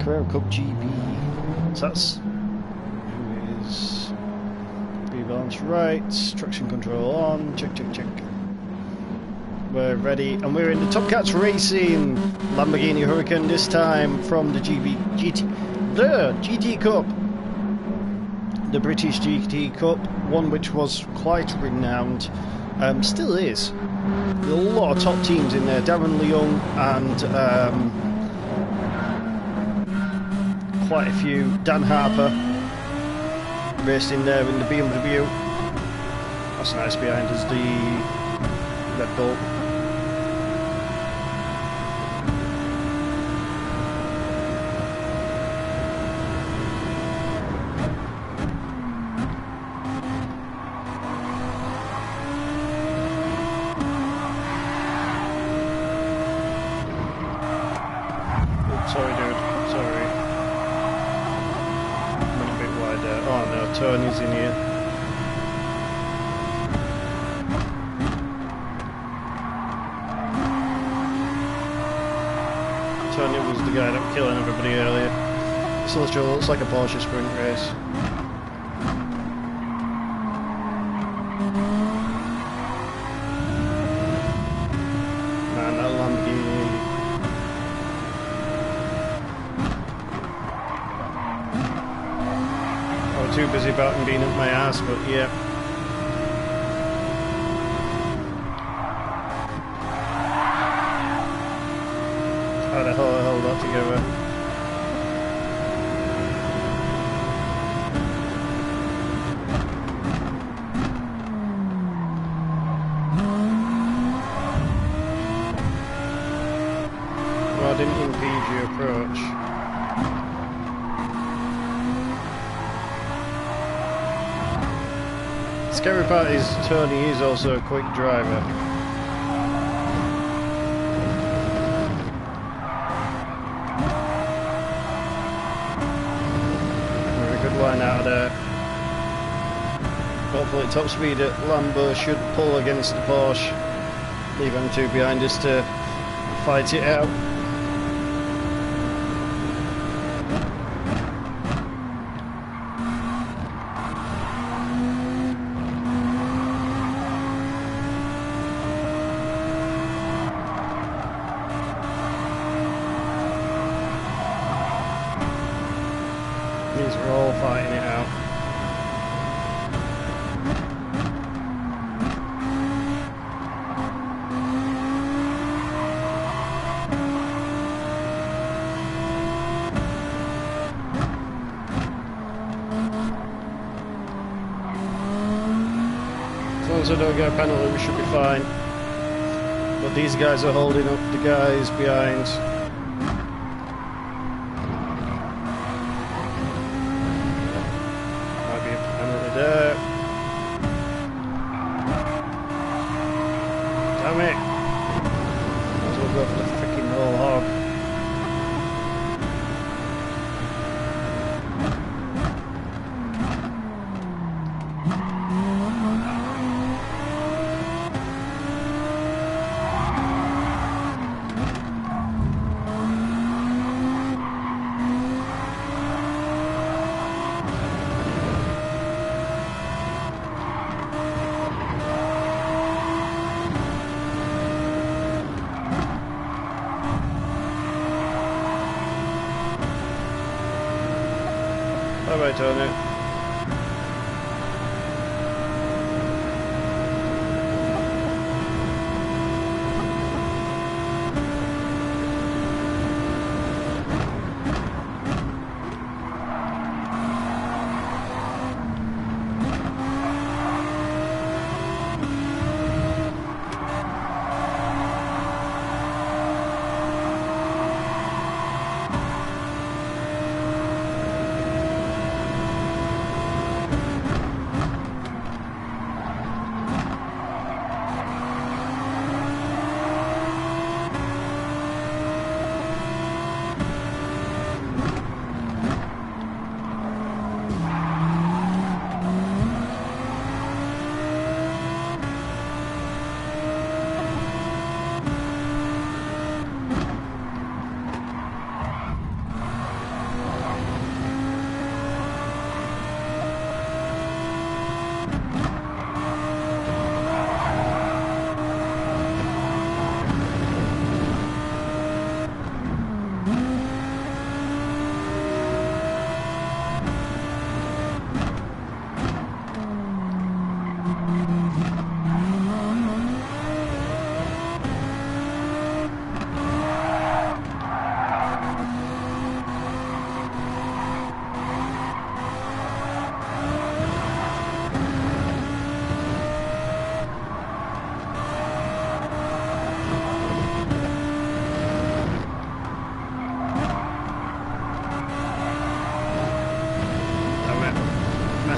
Crown Cup GP. So that's who is rebalance right, traction control on, check. We're ready, and we're in the Top Cats Racing Lamborghini Huracan this time from the GT Cup. The British GT Cup, one which was quite renowned, still is. There are a lot of top teams in there. Darren Leung and quite a few. Dan Harper raced in there in the BMW. That's nice behind us, the Red Bull. Sorry, dude. Sorry. Went a bit wide there. Oh no, Tony's in here. Tony was the guy that was killing everybody earlier. This literally looks like a Porsche sprint race. Man, that Lamborghini. Too busy about him being up my ass, but yeah. How the hell I held that together? Well, I didn't impede your approach. The scary part is Tony is also a quick driver. Very good line out of there. Hopefully top speed at Lambo should pull against the Porsche. Leave them two behind us to fight it out. These are all fighting it out. As long as I don't get a penalty, we should be fine. But these guys are holding up the guys behind. Damn it! Might as well go for the freaking whole hog. Bye-bye, Tony.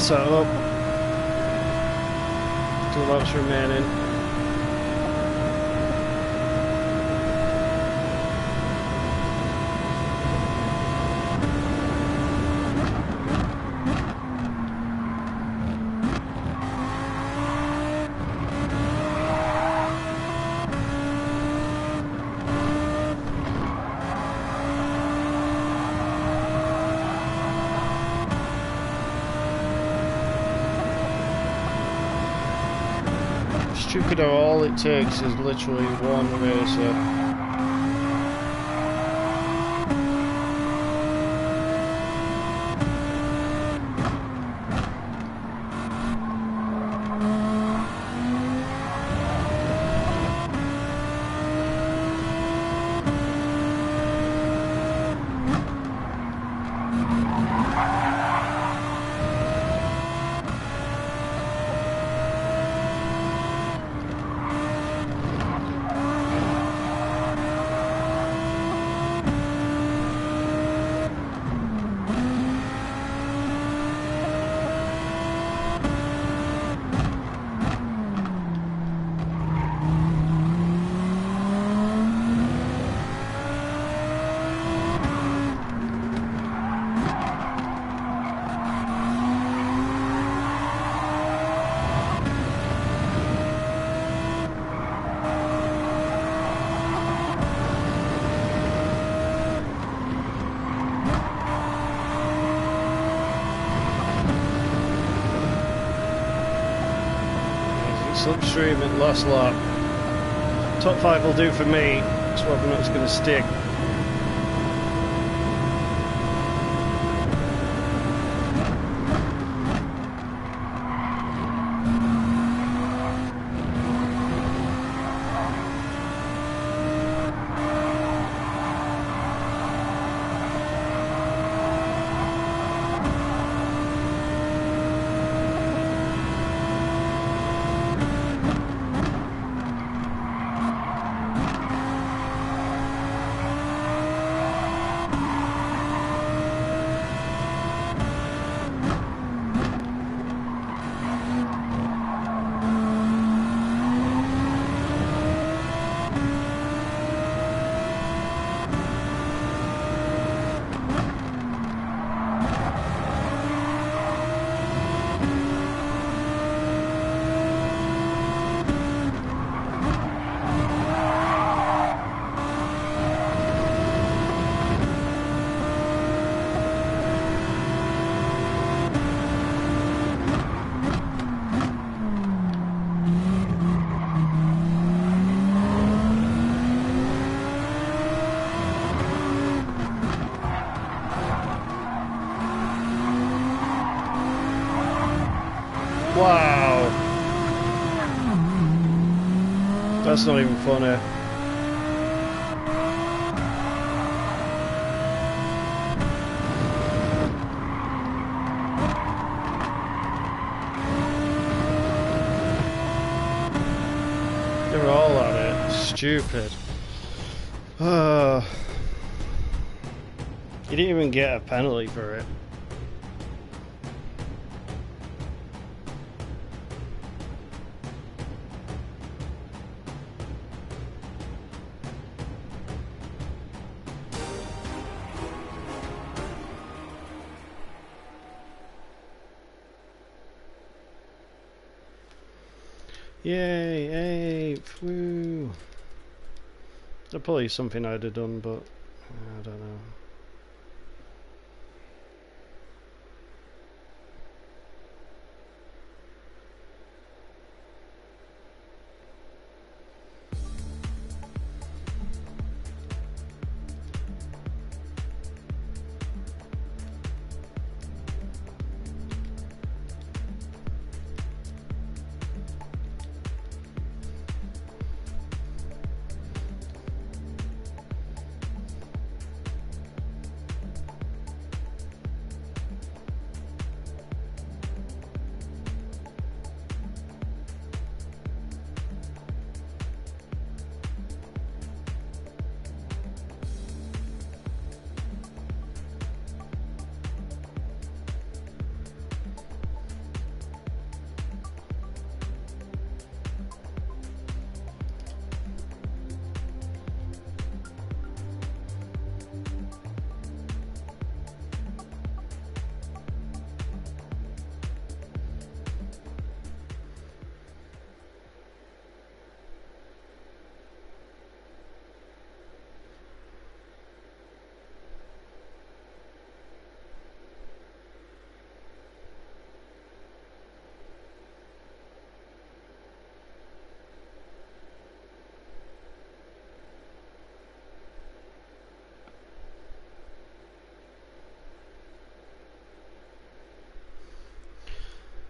Pass that up. 2 laps remaining. Stupid how all it takes is literally one racer. Slipstream at last lap. Top 5 will do for me. It's whether or not it's going to stick. Wow. That's not even funny. They're all at it. Stupid. You didn't even get a penalty for it. Yay, 8th, woo. That's probably something I'd have done, but I don't know.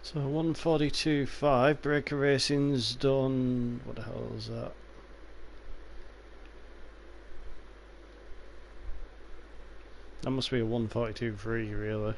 So 142.5, breaker racing's done, what the hell is that? That must be a 142.3 really.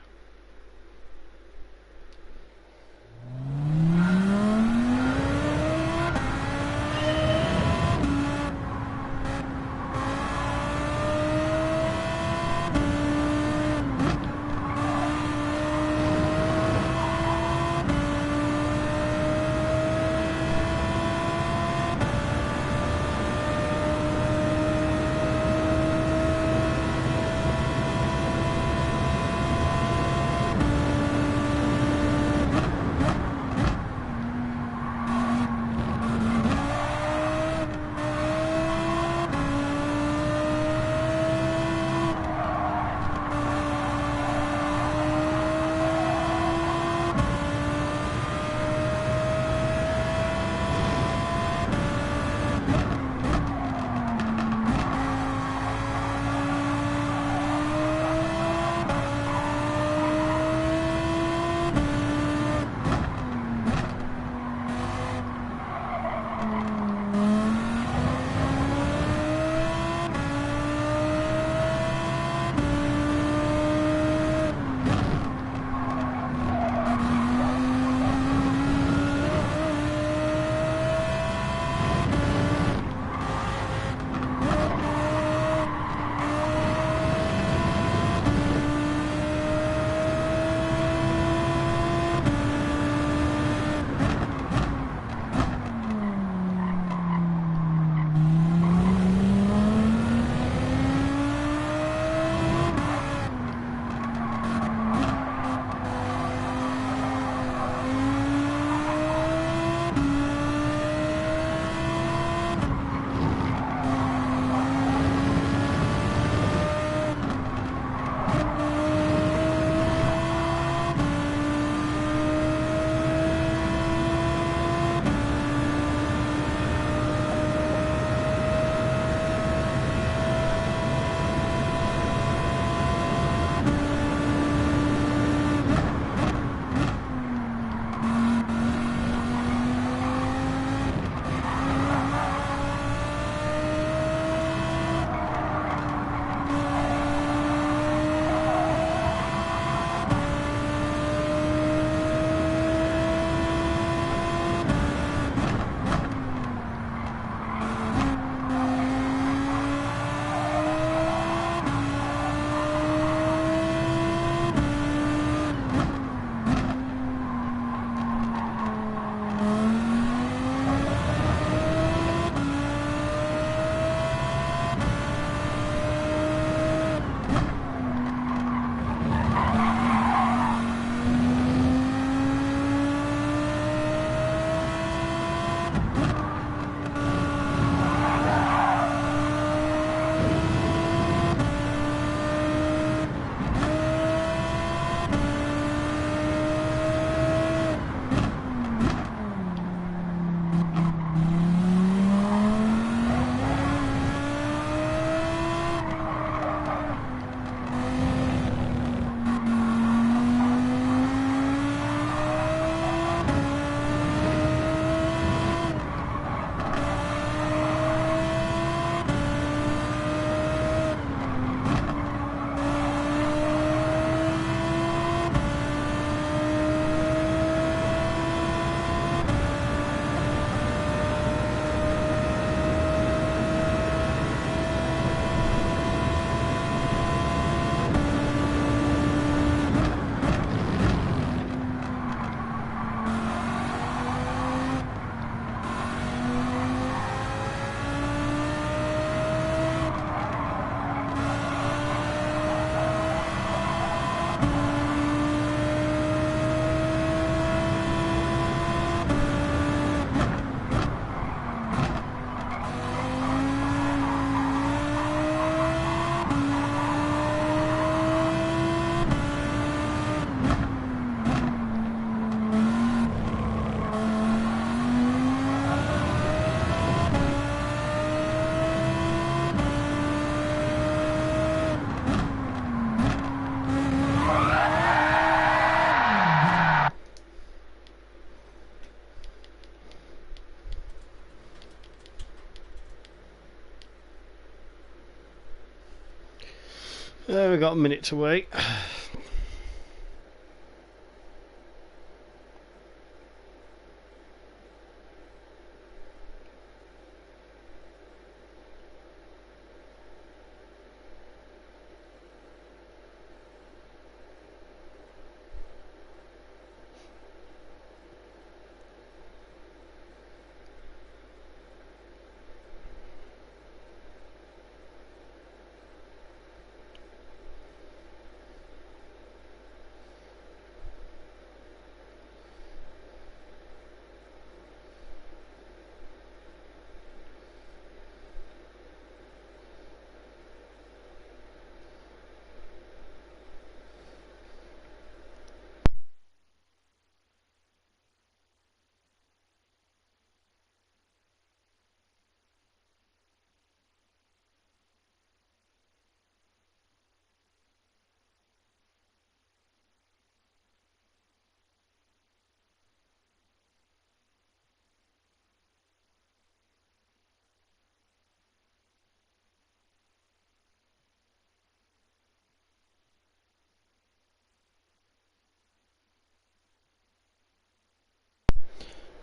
We've got a minute to wait.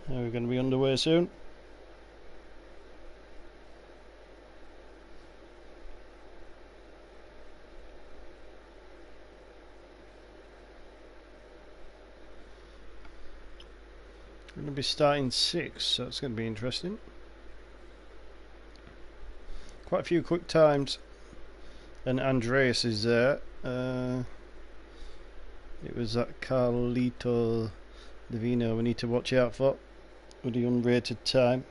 We're going to be underway soon. We're going to be starting 6, so it's going to be interesting. Quite a few quick times, and Andreas is there. It was that Carlito Divino we need to watch out for with the unrated time.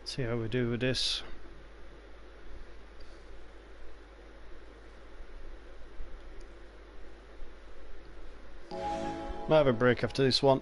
See how we do with this. Might have a break after this one.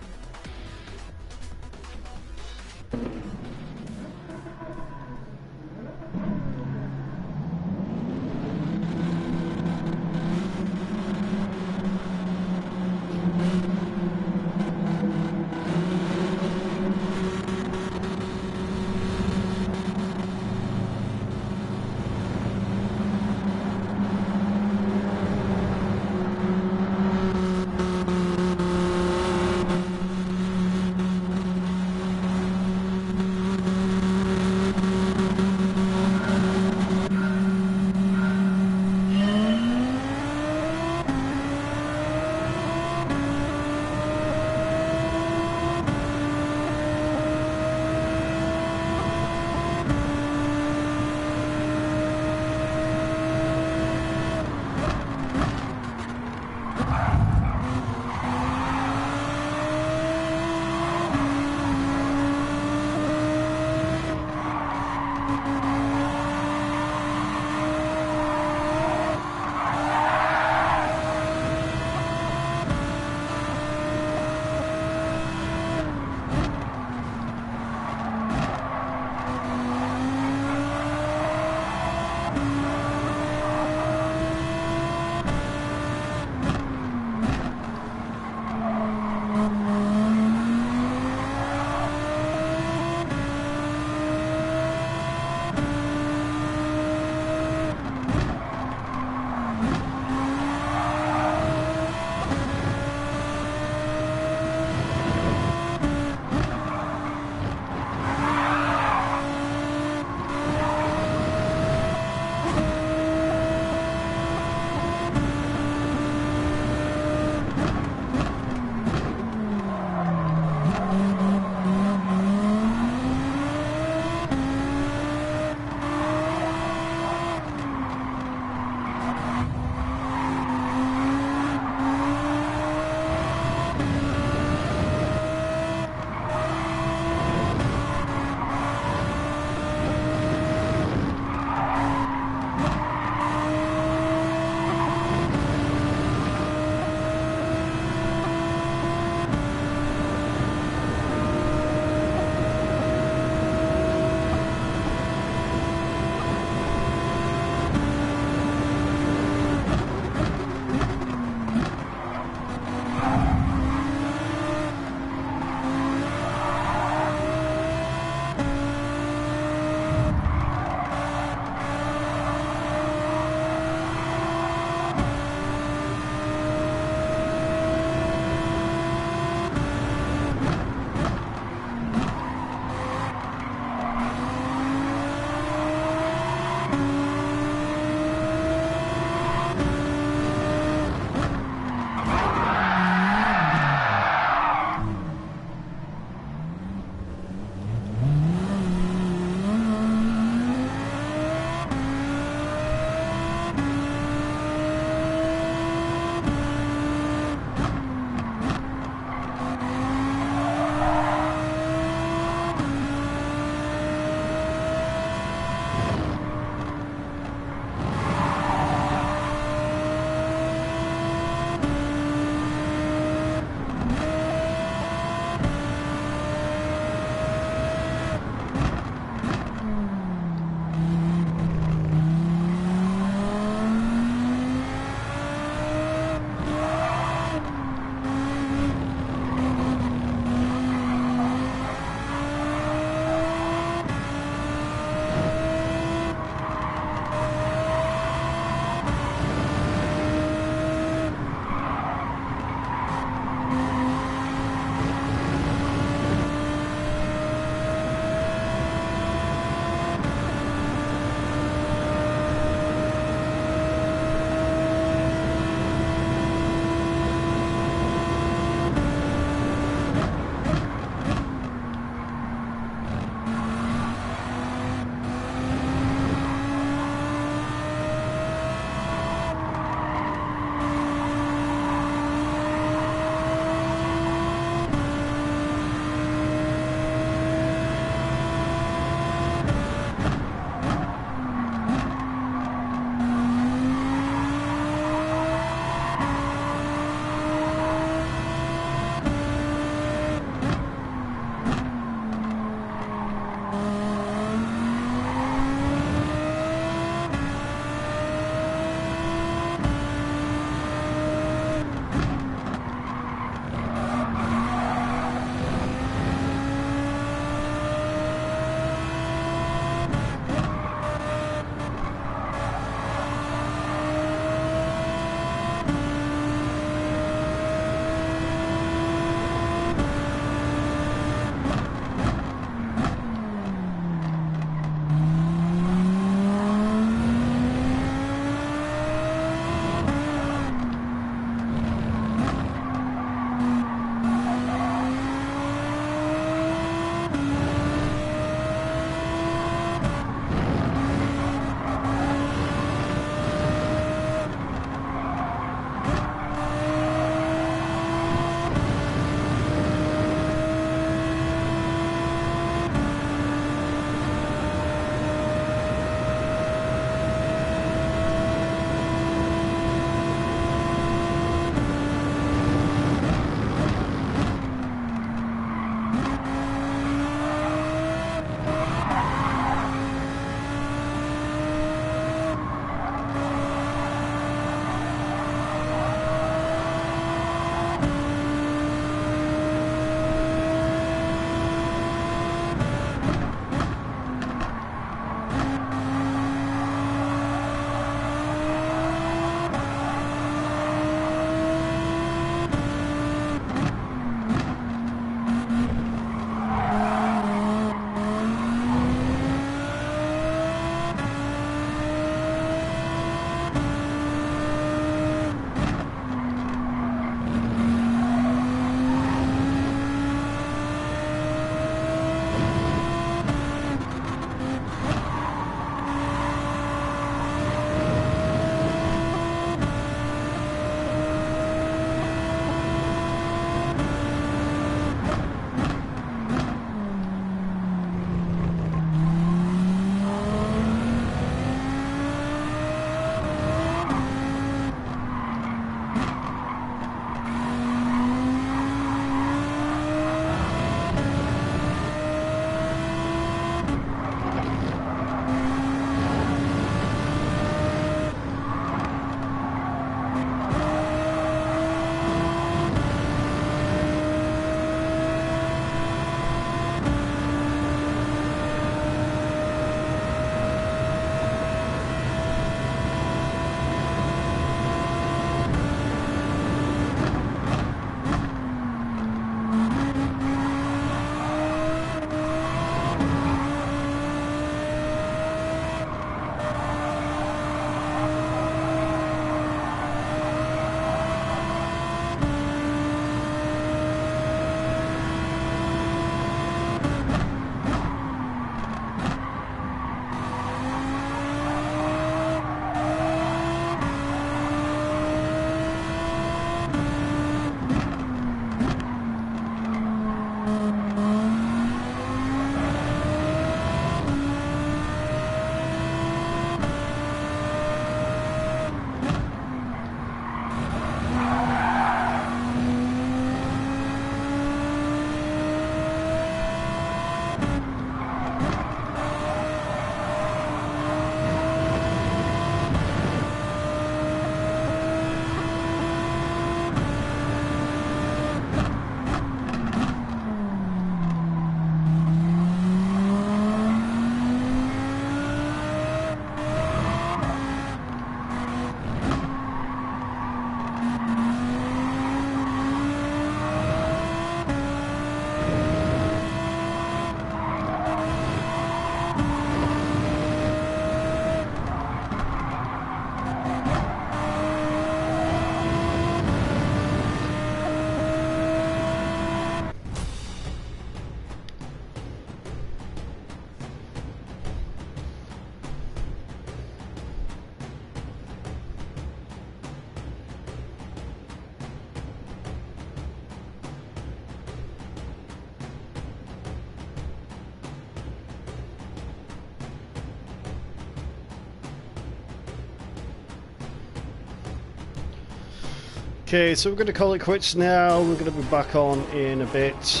Okay, so we're going to call it quits now. We're going to be back on in a bit.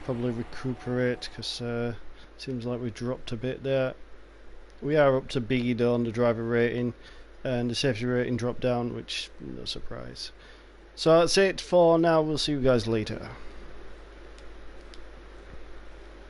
Probably recuperate because seems like we dropped a bit there. We are up to B on the driver rating, and the safety rating dropped down, which no surprise. So that's it for now. We'll see you guys later.